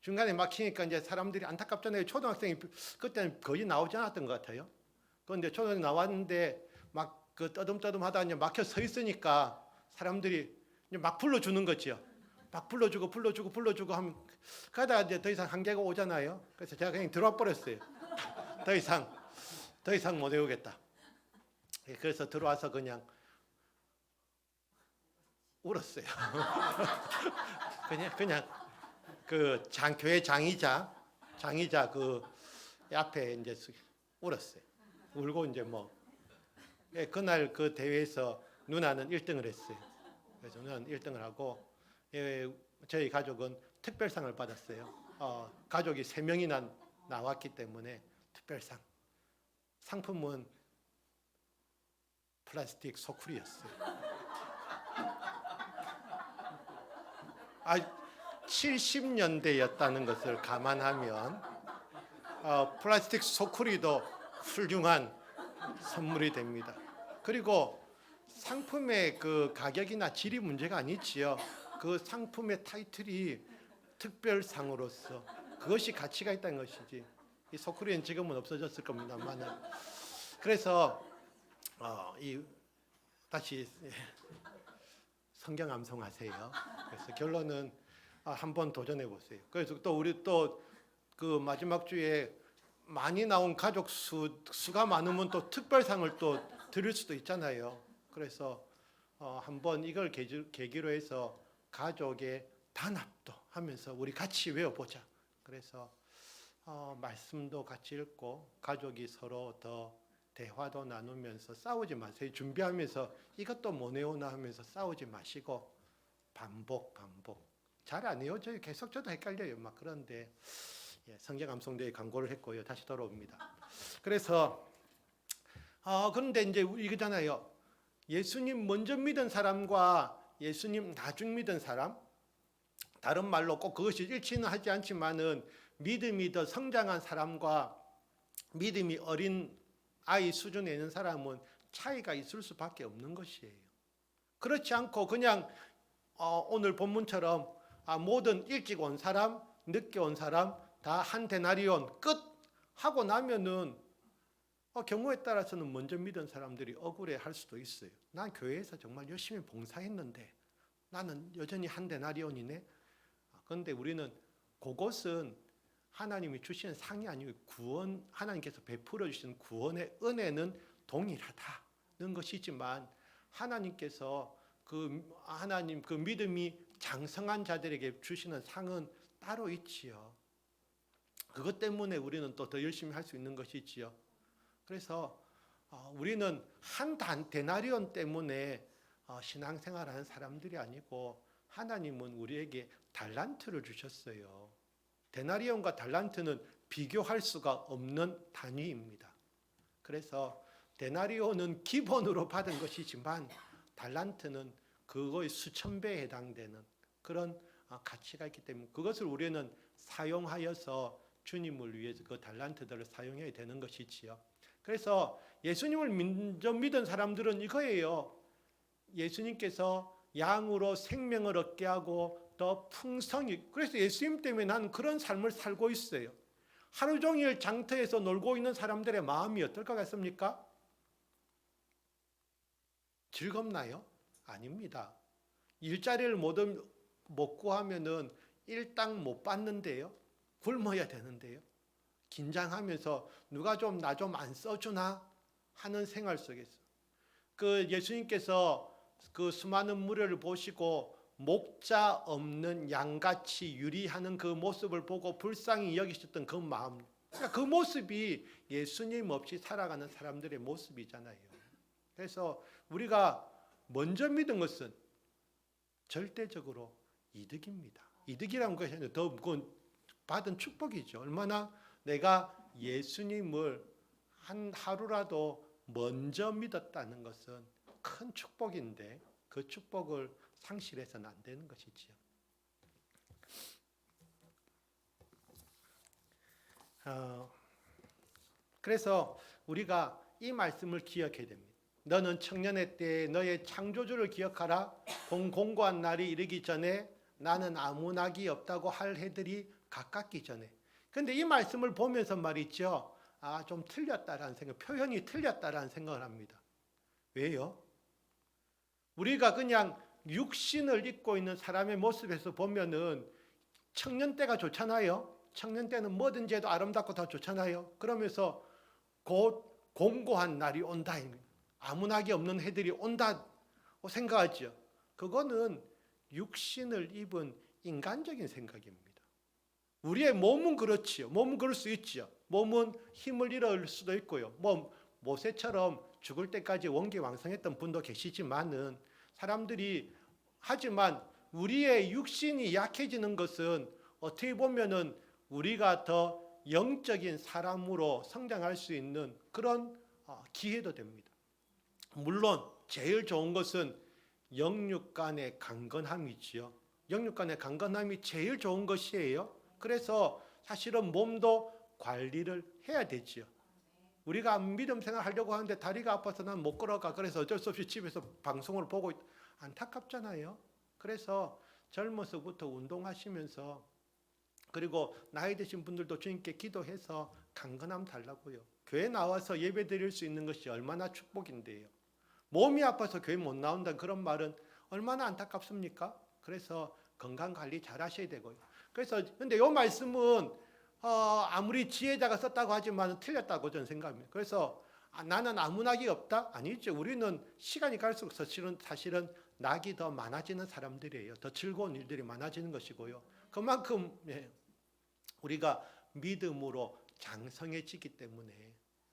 Speaker 1: 중간에 막히니까 이제 사람들이 안타깝잖아요. 초등학생이 그때는 거의 나오지 않았던 것 같아요. 그런데 초등학생 나왔는데 막 그 떠듬떠듬하다 이제 막혀 서 있으니까 사람들이 이제 막 불러주는 거죠. 막 불러주고 하면 그러다가 이제 더 이상 한계가 오잖아요. 그래서 제가 그냥 들어와 버렸어요. 더 이상 못 외우겠다. 그래서 들어와서 그냥 울었어요. 그냥 그 교회 장이자 그 앞에 이제 울었어요. 울고 이제 뭐 그날 그 대회에서 누나는 1등을 했어요. 그래서 누나는 1등을 하고 저희 가족은 특별상을 받았어요. 가족이 3명이나 나왔기 때문에 특별상. 상품은 플라스틱 소쿠리였어요. 70년대였다는 것을 감안하면 플라스틱 소쿠리도 훌륭한 선물이 됩니다. 그리고 상품의 그 가격이나 질이 문제가 아니지요. 그 상품의 타이틀이 특별상으로서 그것이 가치가 있다는 것이지. 이 소쿠리는 지금은 없어졌을 겁니다만. 그래서 다시 성경 암송하세요. 그래서 결론은 한번 도전해 보세요. 그래서 또 우리 또 그 마지막 주에 많이 나온 가족 수가 많으면 또 특별상을 또 드릴 수도 있잖아요. 그래서 한번 이걸 계기로 해서 가족의 단합도 하면서 우리 같이 외워보자. 그래서 말씀도 같이 읽고 가족이 서로 더 대화도 나누면서 싸우지 마세요. 준비하면서 이것도 못 외우나 하면서 싸우지 마시고 반복. 잘 안 외워져요. 계속 저도 헷갈려요. 막 그런데 성경 암송대회 광고를 했고요. 다시 돌아옵니다. 그래서 그런데 이제 이거잖아요. 예수님 먼저 믿은 사람과 예수님 나중 믿은 사람, 다른 말로 꼭 그것이 일치는 하지 않지만은 믿음이 더 성장한 사람과 믿음이 어린 아이 수준에 있는 사람은 차이가 있을 수밖에 없는 것이에요. 그렇지 않고 그냥 오늘 본문처럼 모든 일찍 온 사람, 늦게 온 사람 다 한 데나리온 끝 하고 나면은 경우에 따라서는 먼저 믿은 사람들이 억울해할 수도 있어요. 난 교회에서 정말 열심히 봉사했는데 나는 여전히 한 데나리온이네. 그런데 우리는 그것은 하나님이 주시는 상이 아니고 구원, 하나님께서 베풀어 주신 구원의 은혜는 동일하다는 것이지만 하나님께서 하나님 그 믿음이 장성한 자들에게 주시는 상은 따로 있지요. 그것 때문에 우리는 또 더 열심히 할 수 있는 것이지요. 그래서 우리는 한 데나리온 때문에 신앙생활하는 사람들이 아니고 하나님은 우리에게 달란트를 주셨어요. 데나리온과 달란트는 비교할 수가 없는 단위입니다. 그래서 데나리온은 기본으로 받은 것이지만 달란트는 그거의 수천 배에 해당되는 그런 가치가 있기 때문에 그것을 우리는 사용하여서 주님을 위해서 그 달란트들을 사용해야 되는 것이지요. 그래서 예수님을 먼저 믿은 사람들은 이거예요. 예수님께서 양으로 생명을 얻게 하고 더 풍성히. 그래서 예수님 때문에 나는 그런 삶을 살고 있어요. 하루 종일 장터에서 놀고 있는 사람들의 마음이 어떨 것 같습니까? 즐겁나요? 아닙니다. 일자리를 못 구하면은 일당 못 받는데요. 굶어야 되는데요. 긴장하면서 누가 좀 나 좀 안 써주나 하는 생활 속에서 그 예수님께서 그 수많은 무리를 보시고 목자 없는 양같이 유리하는 그 모습을 보고 불쌍히 여기셨던 그 마음, 그러니까 그 모습이 예수님 없이 살아가는 사람들의 모습이잖아요. 그래서 우리가 먼저 믿은 것은 절대적으로 이득입니다. 이득이라는 것이 아니라 더 그건 받은 축복이죠. 얼마나 내가 예수님을 한 하루라도 먼저 믿었다는 것은 큰 축복인데 그 축복을 상실해서는 안 되는 것이지요. 그래서 우리가 이 말씀을 기억해야 됩니다. 너는 청년의 때에 너의 창조주를 기억하라. 공고한 날이 이르기 전에 나는 아무 낙이 없다고 할 해들이 가깝기 전에. 그런데 이 말씀을 보면서 말이죠. 좀 틀렸다라는 생각, 표현이 틀렸다라는 생각을 합니다. 왜요? 우리가 그냥 육신을 입고 있는 사람의 모습에서 보면은 청년 때가 좋잖아요. 청년 때는 뭐든지 해도 아름답고 더 좋잖아요. 그러면서 곧 공고한 날이 온다. 아무 낙이 없는 해들이 온다고 생각하죠. 그거는 육신을 입은 인간적인 생각입니다. 우리의 몸은 그렇지요. 몸은 그럴 수 있지요. 몸은 힘을 잃을 수도 있고요. 모세처럼 죽을 때까지 원기왕성했던 분도 계시지만은 사람들이 하지만 우리의 육신이 약해지는 것은 어떻게 보면은 우리가 더 영적인 사람으로 성장할 수 있는 그런 기회도 됩니다. 물론 제일 좋은 것은 영육 간의 강건함이지요. 영육 간의 강건함이 제일 좋은 것이에요. 그래서 사실은 몸도 관리를 해야 되지요. 우리가 믿음 생활 하려고 하는데 다리가 아파서 난 못 걸어가. 그래서 어쩔 수 없이 집에서 방송을 보고 안타깝잖아요. 그래서 젊어서부터 운동하시면서 그리고 나이 드신 분들도 주님께 기도해서 강건함 달라고요. 교회 나와서 예배 드릴 수 있는 것이 얼마나 축복인데요. 몸이 아파서 교회 못 나온다는 그런 말은 얼마나 안타깝습니까? 그래서 건강 관리 잘 하셔야 되고요. 그래서 근데 이 말씀은 아무리 지혜자가 썼다고 하지만 틀렸다고 저는 생각합니다. 그래서 나는 아무 낙이 없다? 아니죠. 우리는 시간이 갈수록 사실은 낙이 더 많아지는 사람들이에요. 더 즐거운 일들이 많아지는 것이고요. 그만큼 우리가 믿음으로 장성해지기 때문에.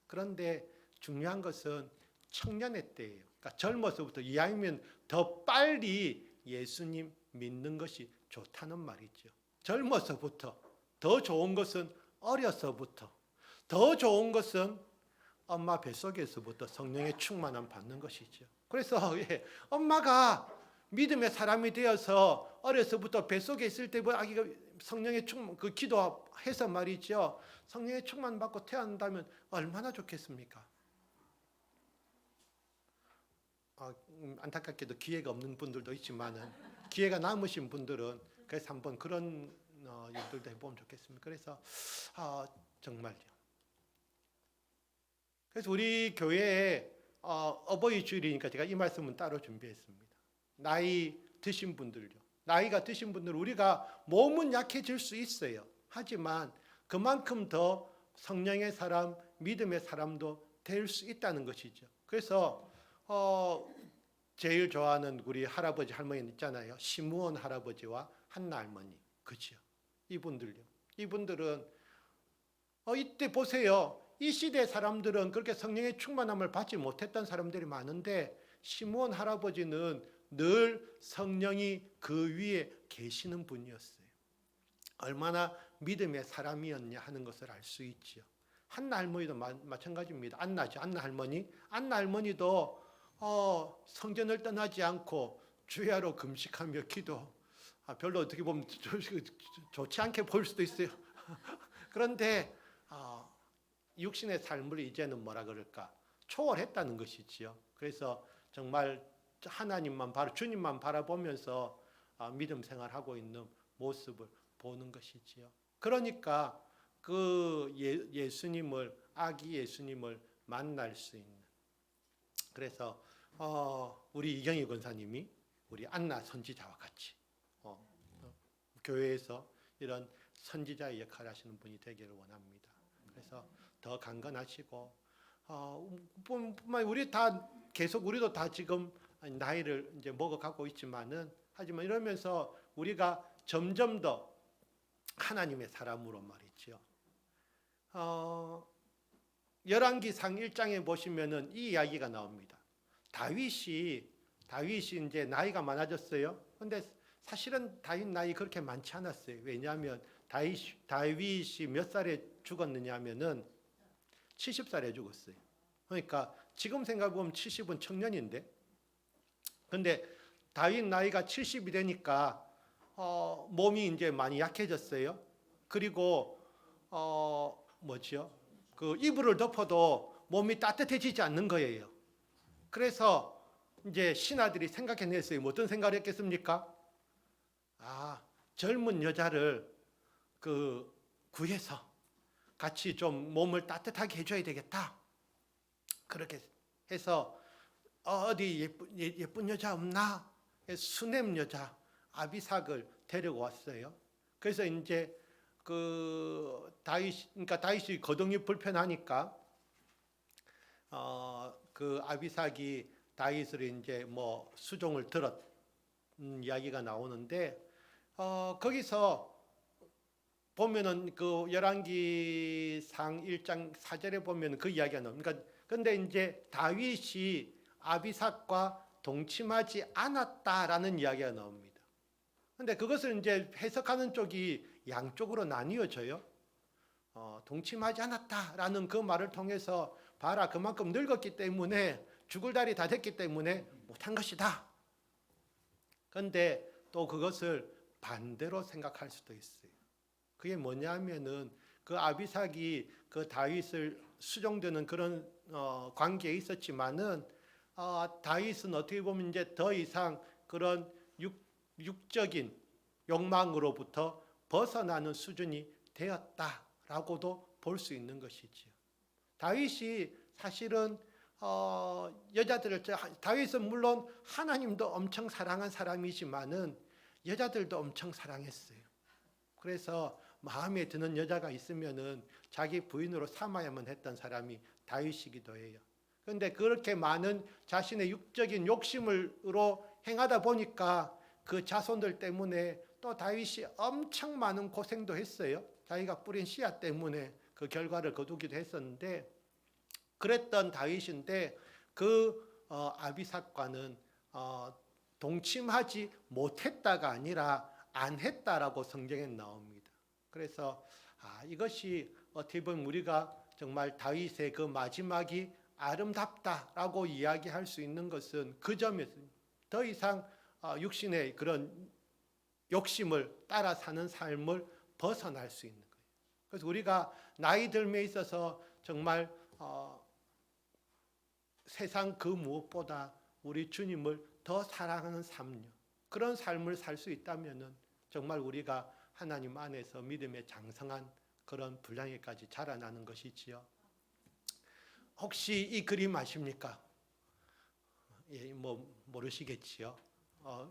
Speaker 1: 그런데 중요한 것은 청년의 때예요. 그러니까 젊어서부터 이왕이면 더 빨리 예수님 믿는 것이 좋다는 말이죠. 젊어서부터. 더 좋은 것은 어려서부터. 더 좋은 것은 엄마 뱃속에서부터 성령의 충만함 받는 것이죠. 그래서 엄마가 믿음의 사람이 되어서 어려서부터 뱃속에 있을 때부터 아기가 성령의 충만, 그 기도해서 말이죠. 성령의 충만 받고 태어난다면 얼마나 좋겠습니까? 안타깝게도 기회가 없는 분들도 있지만은 기회가 남으신 분들은 그래서 한번 그런 일들도 해보면 좋겠습니다. 그래서 정말요. 그래서 우리 교회에 어버이 주일이니까 제가 이 말씀은 따로 준비했습니다. 나이 드신 분들요. 나이가 드신 분들 우리가 몸은 약해질 수 있어요. 하지만 그만큼 더 성령의 사람, 믿음의 사람도 될 수 있다는 것이죠. 그래서 제일 좋아하는 우리 할아버지 할머니 있잖아요. 심우원 할아버지와 한나 할머니. 그죠? 이분들요. 이분들은 이때 보세요. 이 시대 사람들은 그렇게 성령의 충만함을 받지 못했던 사람들이 많은데 심우원 할아버지는 늘 성령이 그 위에 계시는 분이었어요. 얼마나 믿음의 사람이었냐 하는 것을 알 수 있죠. 한나 할머니도 마찬가지입니다. 안나죠. 안나 할머니. 안나 할머니도 성전을 떠나지 않고 주야로 금식하며 기도. 별로 어떻게 보면 좋지 않게 보일 수도 있어요. 그런데 육신의 삶을 이제는 뭐라 그럴까 초월했다는 것이지요. 그래서 정말 하나님만 주님만 바라보면서 믿음 생활하고 있는 모습을 보는 것이지요. 그러니까 그 예수님을, 아기 예수님을 만날 수 있는. 그래서 우리 이경희 권사님이 우리 안나 선지자와 같이 교회에서 이런 선지자의 역할을 하시는 분이 되기를 원합니다. 그래서 더 강건하시고 뿐만 우리 다 계속 우리도 다 지금 나이를 이제 먹어가고 있지만은 하지만 이러면서 우리가 점점 더 하나님의 사람으로 말이죠. 열왕기상 1장에 보시면은 이 이야기가 나옵니다. 다윗이 이제 나이가 많아졌어요. 근데 사실은 다윗 나이 그렇게 많지 않았어요. 왜냐하면 다윗이 몇 살에 죽었느냐 하면은 70살에 죽었어요. 그러니까 지금 생각해보면 70은 청년인데, 근데 다윗 나이가 70이 되니까 몸이 이제 많이 약해졌어요. 그리고 그 이불을 덮어도 몸이 따뜻해지지 않는 거예요. 그래서 이제 신하들이 생각해냈어요. 어떤 생각을 했겠습니까? 젊은 여자를 구해서 같이 좀 몸을 따뜻하게 해줘야 되겠다. 그렇게 해서 어디 예쁜 여자 없나? 수냄 여자 아비삭을 데리고 왔어요. 그래서 이제 그러니까 다윗이 거동이 불편하니까 그 아비삭이 다윗을 이제 뭐 수종을 들었 이야기가 나오는데 거기서 보면은 그 열왕기상 1장 4절에 보면 그 이야기가 나옵니다. 그러니까 근데 이제 다윗이 아비삭과 동침하지 않았다라는 이야기가 나옵니다. 근데 그것을 이제 해석하는 쪽이 양쪽으로 나뉘어져요. 동침하지 않았다라는 그 말을 통해서 봐라, 그만큼 늙었기 때문에 죽을 달이 다 됐기 때문에 못한 것이다. 그런데 또 그것을 반대로 생각할 수도 있어요. 그게 뭐냐면은 그 아비삭이 그 다윗을 수종되는 그런 관계에 있었지만은 다윗은 어떻게 보면 이제 더 이상 그런 육적인 욕망으로부터 벗어나는 수준이 되었다라고도 볼 수 있는 것이지요. 다윗이 사실은 다윗은 물론 하나님도 엄청 사랑한 사람이지만은 여자들도 엄청 사랑했어요. 그래서 마음에 드는 여자가 있으면은 자기 부인으로 삼아야만 했던 사람이 다윗이기도 해요. 그런데 그렇게 많은 자신의 육적인 욕심으로 행하다 보니까 그 자손들 때문에 또 다윗이 엄청 많은 고생도 했어요. 자기가 뿌린 씨앗 때문에 그 결과를 거두기도 했었는데, 그랬던 다윗인데 그 아비삭과는 동침하지 못했다가 아니라 안 했다라고 성경에 나옵니다. 그래서 이것이 어떻게 보면 우리가 정말 다윗의 그 마지막이 아름답다라고 이야기할 수 있는 것은 그 점에서 더 이상 육신의 그런 욕심을 따라 사는 삶을 벗어날 수 있는 거예요. 그래서 우리가 나이 들에 있어서 정말 세상 그 무엇보다 우리 주님을 더 사랑하는 삶, 그런 삶을 살 수 있다면은 정말 우리가 하나님 안에서 믿음의 장성한 그런 분량에까지 자라나는 것이지요. 혹시 이 그림 아십니까? 예, 뭐 모르시겠지요.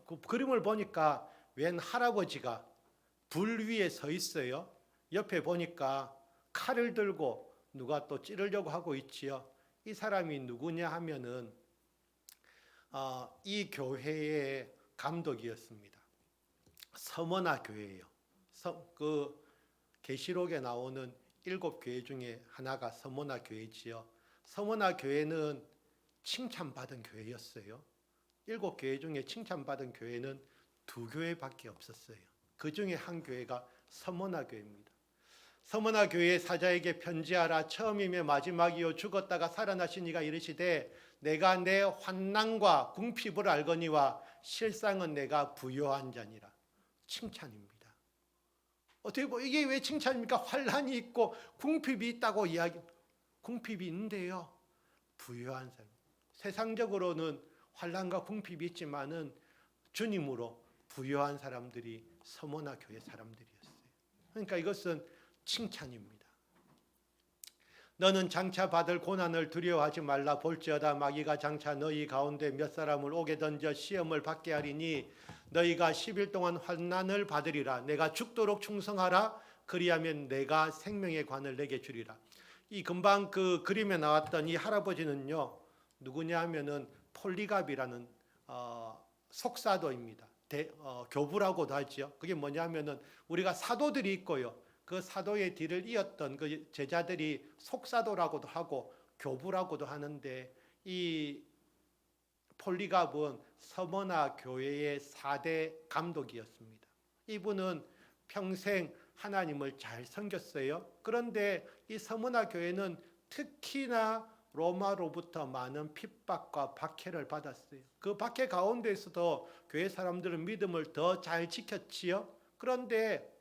Speaker 1: 그 그림을 보니까 웬 할아버지가 불 위에 서 있어요. 옆에 보니까 칼을 들고 누가 또 찌르려고 하고 있지요. 이 사람이 누구냐 하면은 이 교회의 감독이었습니다. 서머나 교회예요. 그 계시록에 나오는 7교회 중에 하나가 서머나 교회지요. 서머나 교회는 칭찬받은 교회였어요. 7교회 중에 칭찬받은 교회는 2교회밖에 없었어요. 그 중에 한 교회가 서머나 교회입니다. 서머나 교회의 사자에게 편지하라. 처음이며 마지막이요 죽었다가 살아나신 이가 이르시되 내가 내 환난과 궁핍을 알거니와 실상은 내가 부요한 자니라. 칭찬입니다. 어떻게 보면 이게 왜 칭찬입니까? 환난이 있고 궁핍이 있다고 궁핍이 있는데요, 부요한 삶. 세상적으로는 환난과 궁핍이 있지만은 주님으로 부유한 사람들이 서머나 교회 사람들이었어요. 그러니까 이것은 칭찬입니다. 너는 장차 받을 고난을 두려워하지 말라. 볼지어다 마귀가 장차 너희 가운데 몇 사람을 옥에 던져 시험을 받게 하리니 너희가 10일 동안 환난을 받으리라. 내가 죽도록 충성하라. 그리하면 내가 생명의 관을 내게 주리라. 이 금방 그 그림에 나왔던 이 할아버지는요, 누구냐 하면은 폴리갑이라는 속사도입니다. 교부라고도 하죠. 그게 뭐냐면은 우리가 사도들이 있고요. 그 사도의 뒤를 이었던 그 제자들이 속사도라고도 하고 교부라고도 하는데, 이 폴리갑은 서머나 교회의 4대 감독이었습니다. 이분은 평생 하나님을 잘 섬겼어요. 그런데 이 서머나 교회는 특히나 로마로부터 많은 핍박과 박해를 받았어요. 그 박해 가운데서도 교회 사람들은 믿음을 더 잘 지켰지요. 그런데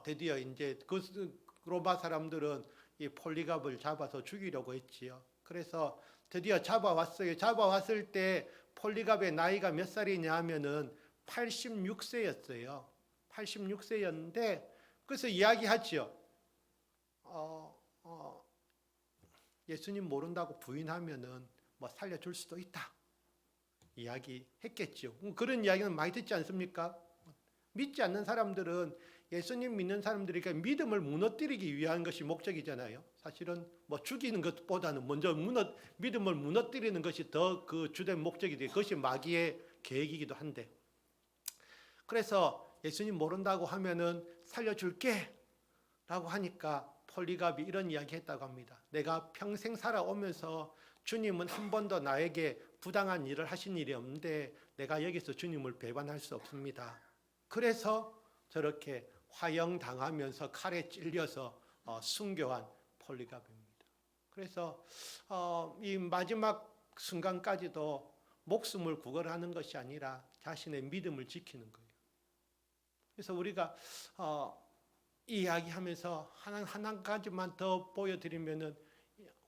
Speaker 1: 드디어 이제 그 로마 사람들은 이 폴리갑을 잡아서 죽이려고 했지요. 그래서 드디어 잡아왔어요. 잡아왔을 때 폴리갑의 나이가 몇 살이냐 하면은 86세였어요. 86세였는데 그래서 이야기하지요. 예수님 모른다고 부인하면은 뭐 살려줄 수도 있다. 이야기했겠죠. 그런 이야기는 많이 듣지 않습니까? 믿지 않는 사람들은 예수님 믿는 사람들에게 믿음을 무너뜨리기 위한 것이 목적이잖아요. 사실은 뭐 죽이는 것보다는 먼저 믿음을 무너뜨리는 것이 더 그 주된 목적이 돼. 그것이 마귀의 계획이기도 한데. 그래서 예수님 모른다고 하면은 살려줄게 라고 하니까 폴리갑이 이런 이야기 했다고 합니다. 내가 평생 살아오면서 주님은 한 번도 나에게 부당한 일을 하신 일이 없는데 내가 여기서 주님을 배반할 수 없습니다. 그래서 저렇게 화형당하면서 칼에 찔려서 순교한 폴리갑입니다. 그래서 이 마지막 순간까지도 목숨을 구걸하는 것이 아니라 자신의 믿음을 지키는 거예요. 그래서 우리가 이야기하면서 한 가지만 더 보여드리면은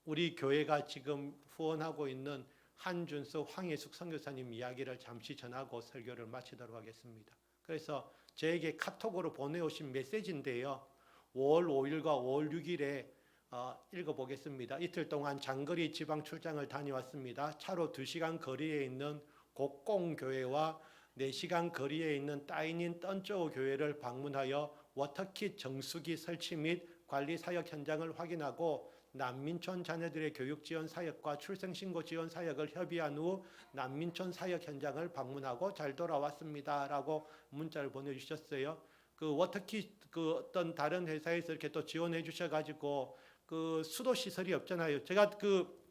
Speaker 1: 우리 교회가 지금 후원하고 있는 한준석, 황예숙 선교사님 이야기를 잠시 전하고 설교를 마치도록 하겠습니다. 그래서 저에게 카톡으로 보내오신 메시지인데요. 5월 5일과 5월 6일에 읽어보겠습니다. 이틀 동안 장거리 지방 출장을 다녀왔습니다. 차로 2시간 거리에 있는 곡공교회와 4시간 거리에 있는 따이닌 던저우 교회를 방문하여 워터킷 정수기 설치 및 관리 사역 현장을 확인하고 난민촌 자녀들의 교육 지원 사역과 출생신고 지원 사역을 협의한 후 난민촌 사역 현장을 방문하고 잘 돌아왔습니다. 라고 문자를 보내주셨어요. 그 워터킷 그 어떤 다른 회사에서 이렇게 또 지원해 주셔가지고 그 수도 시설이 없잖아요. 제가 그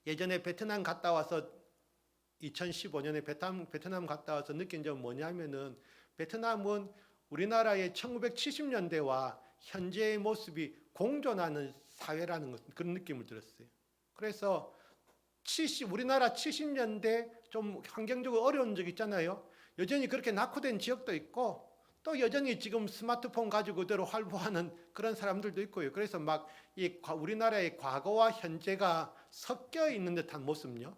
Speaker 1: 예전에 베트남 갔다 와서 2015년에 베트남 갔다 와서 느낀 점은 뭐냐면은 베트남은 우리나라의 1970년대와 현재의 모습이 공존하는 사회라는 그런 느낌을 들었어요. 그래서 우리나라 70년대 좀 환경적으로 어려운 적 있잖아요. 여전히 그렇게 낙후된 지역도 있고 또 여전히 지금 스마트폰 가지고 그대로 활보하는 그런 사람들도 있고요. 그래서 막 이 우리나라의 과거와 현재가 섞여 있는 듯한 모습요.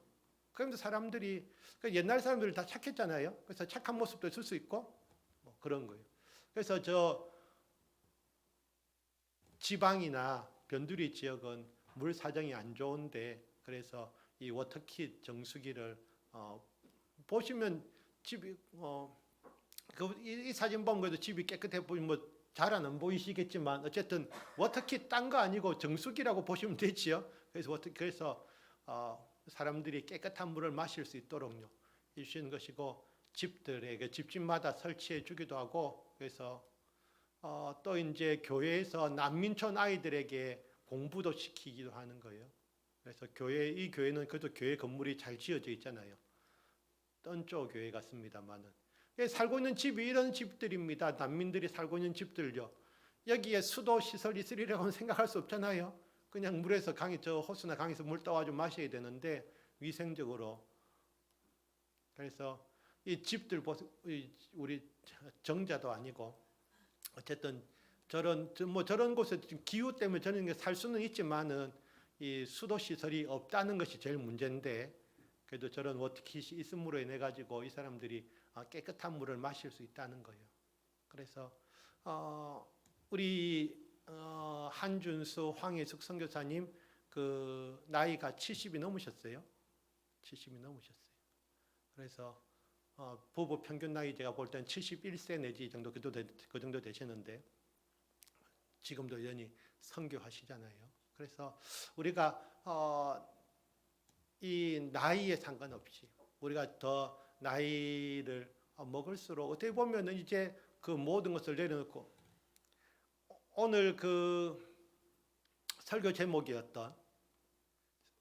Speaker 1: 그런데 사람들이 옛날 사람들이 다 착했잖아요. 그래서 착한 모습도 있을 수 있고 뭐 그런 거예요. 그래서 저 지방이나 변두리 지역은 물 사정이 안 좋은데 그래서 이 워터킷 정수기를 보시면 집이 이 사진 보면 그래도 집이 깨끗해 보이면 뭐 잘 안 보이시겠지만 어쨌든 워터킷 딴 거 아니고 정수기라고 보시면 되지요. 그래서 사람들이 깨끗한 물을 마실 수 있도록요 해주시는 것이고 집들에게 집집마다 설치해 주기도 하고 그래서 또 이제 교회에서 난민촌 아이들에게 공부도 시키기도 하는 거예요. 그래서 이 교회는 그래도 교회 건물이 잘 지어져 있잖아요. 던조 교회 같습니다만은 살고 있는 집이 이런 집들입니다. 난민들이 살고 있는 집들요. 여기에 수도 시설이 있으리라고는 생각할 수 없잖아요. 그냥 물에서 호수나 강에서 물 떠가지고 마셔야 되는데 위생적으로. 그래서 이 집들 우리 정자도 아니고 어쨌든 저런 곳에 기후 때문에 저는 살 수는 있지만은 이 수도 시설이 없다는 것이 제일 문제인데 그래도 저런 워터킷이 있음으로 인해 가지고 이 사람들이 깨끗한 물을 마실 수 있다는 거예요. 그래서 우리 한준수 황혜숙 선교사님 그 나이가 70이 넘으셨어요. 70이 넘으셨어요. 그래서 부부 평균 나이 제가 볼 때는 71세 내지 그 정도 되시는데 지금도 여전히 선교하시잖아요. 그래서 우리가 이 나이에 상관없이 우리가 더 나이를 먹을수록 어떻게 보면은 이제 그 모든 것을 내려놓고 오늘 그 설교 제목이었던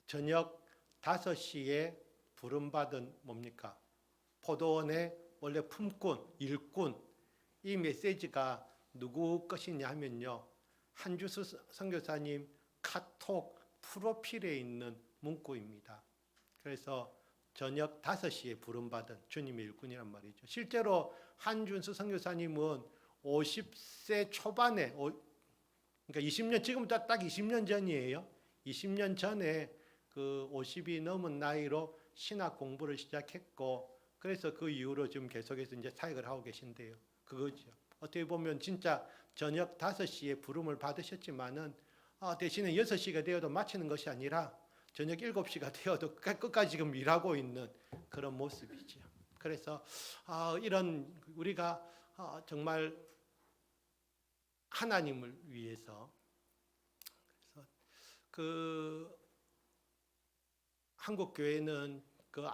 Speaker 1: 저녁 5시에 부름받은 뭡니까? 포도원의 원래 품꾼, 일꾼, 이 메시지가 누구 것이냐 하면요, 한주수 선교사님 카톡 프로필에 있는 문구입니다. 그래서 저녁 5시에 부름받은 주님의 일꾼이란 말이죠. 실제로 한준수 선교사님은 50세 초반에, 그러니까 20년, 지금부터 딱 20년 전이에요. 20년 전에 그 50이 넘은 나이로 신학 공부를 시작했고, 그래서 그 이후로 지금 계속해서 이제 사역을 하고 계신데요. 그거죠. 어떻게 보면 진짜 저녁 5시에 부름을 받으셨지만은 대신에 6시가 되어도 마치는 것이 아니라 저녁 7시가 되어도 끝까지 지금 일하고 있는 그런 모습이죠. 그래서 이런 우리가 정말 하나님을 위해서, 그래서 그 한국 교회는 그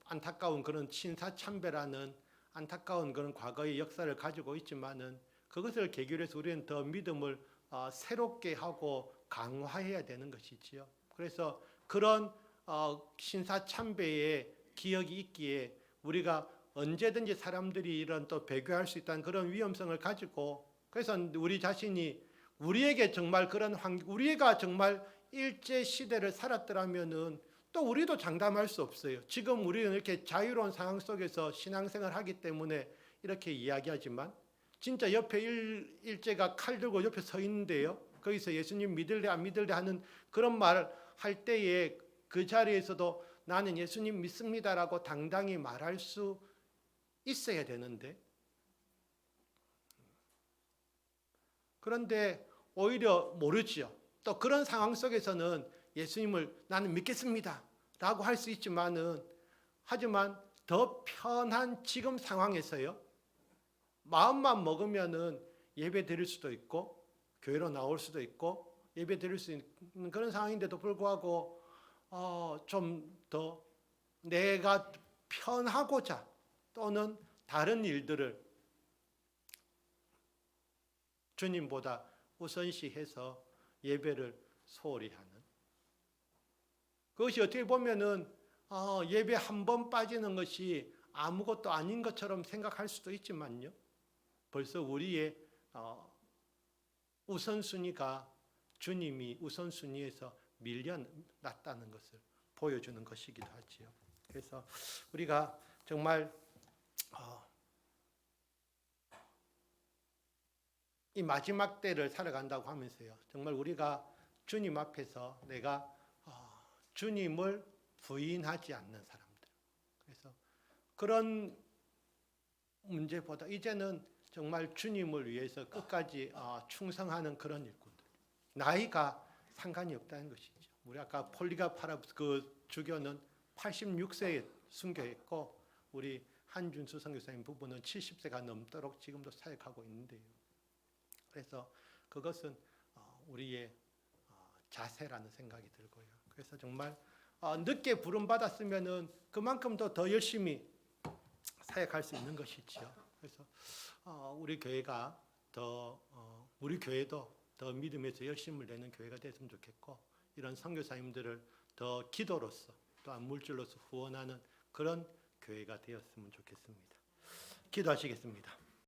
Speaker 1: 안타까운 그런 신사참배라는 안타까운 그런 과거의 역사를 가지고 있지만은 그것을 계기로 해서 우리는 더 믿음을 새롭게 하고 강화해야 되는 것이지요. 그래서 그런 신사참배의 기억이 있기에 우리가 언제든지 사람들이 이런 또 배교할 수 있다는 그런 위험성을 가지고, 그래서 우리 자신이 우리에게 정말 그런 우리가 정말 일제 시대를 살았더라면은 또 우리도 장담할 수 없어요. 지금 우리는 이렇게 자유로운 상황 속에서 신앙생활을 하기 때문에 이렇게 이야기하지만 진짜 옆에 일제가 칼 들고 옆에 서 있는데요. 거기서 예수님 믿을래 안 믿을래 하는 그런 말을 할 때에 그 자리에서도 나는 예수님 믿습니다라고 당당히 말할 수 있어야 되는데, 그런데 오히려 모르지요. 또 그런 상황 속에서는 예수님을 나는 믿겠습니다 라고 할 수 있지만은, 하지만 더 편한 지금 상황에서요, 마음만 먹으면은 예배 드릴 수도 있고 교회로 나올 수도 있고 예배 드릴 수 있는 그런 상황인데도 불구하고 좀 더 내가 편하고자 또는 다른 일들을 주님보다 우선시해서 예배를 소홀히 하는, 그것이 어떻게 보면은 예배 한 번 빠지는 것이 아무것도 아닌 것처럼 생각할 수도 있지만요, 벌써 우리의 우선순위가 주님이 우선순위에서 밀려났다는 것을 보여주는 것이기도 하지요. 그래서 우리가 정말 이 마지막 때를 살아간다고 하면서요, 정말 우리가 주님 앞에서 내가 주님을 부인하지 않는 사람들, 그래서 그런 문제보다 이제는 정말 주님을 위해서 끝까지 충성하는 그런 일꾼들, 나이가 상관이 없다는 것이죠. 우리 아까 폴리가파라부스 그 주교는 86세에 순교했고 우리 한준수 선교사님 부부는 70세가 넘도록 지금도 사역하고 있는데요. 그래서 그것은 우리의 자세라는 생각이 들고요. 그래서 정말 늦게 부름받았으면은 그만큼 더 열심히 사역할 수 있는 것이지요. 그래서 우리 교회가 우리 교회도 더 믿음에서 열심을 내는 교회가 됐으면 좋겠고, 이런 선교사님들을 더 기도로서 또한 물질로서 후원하는 그런 교회가 되었으면 좋겠습니다. 기도하시겠습니다.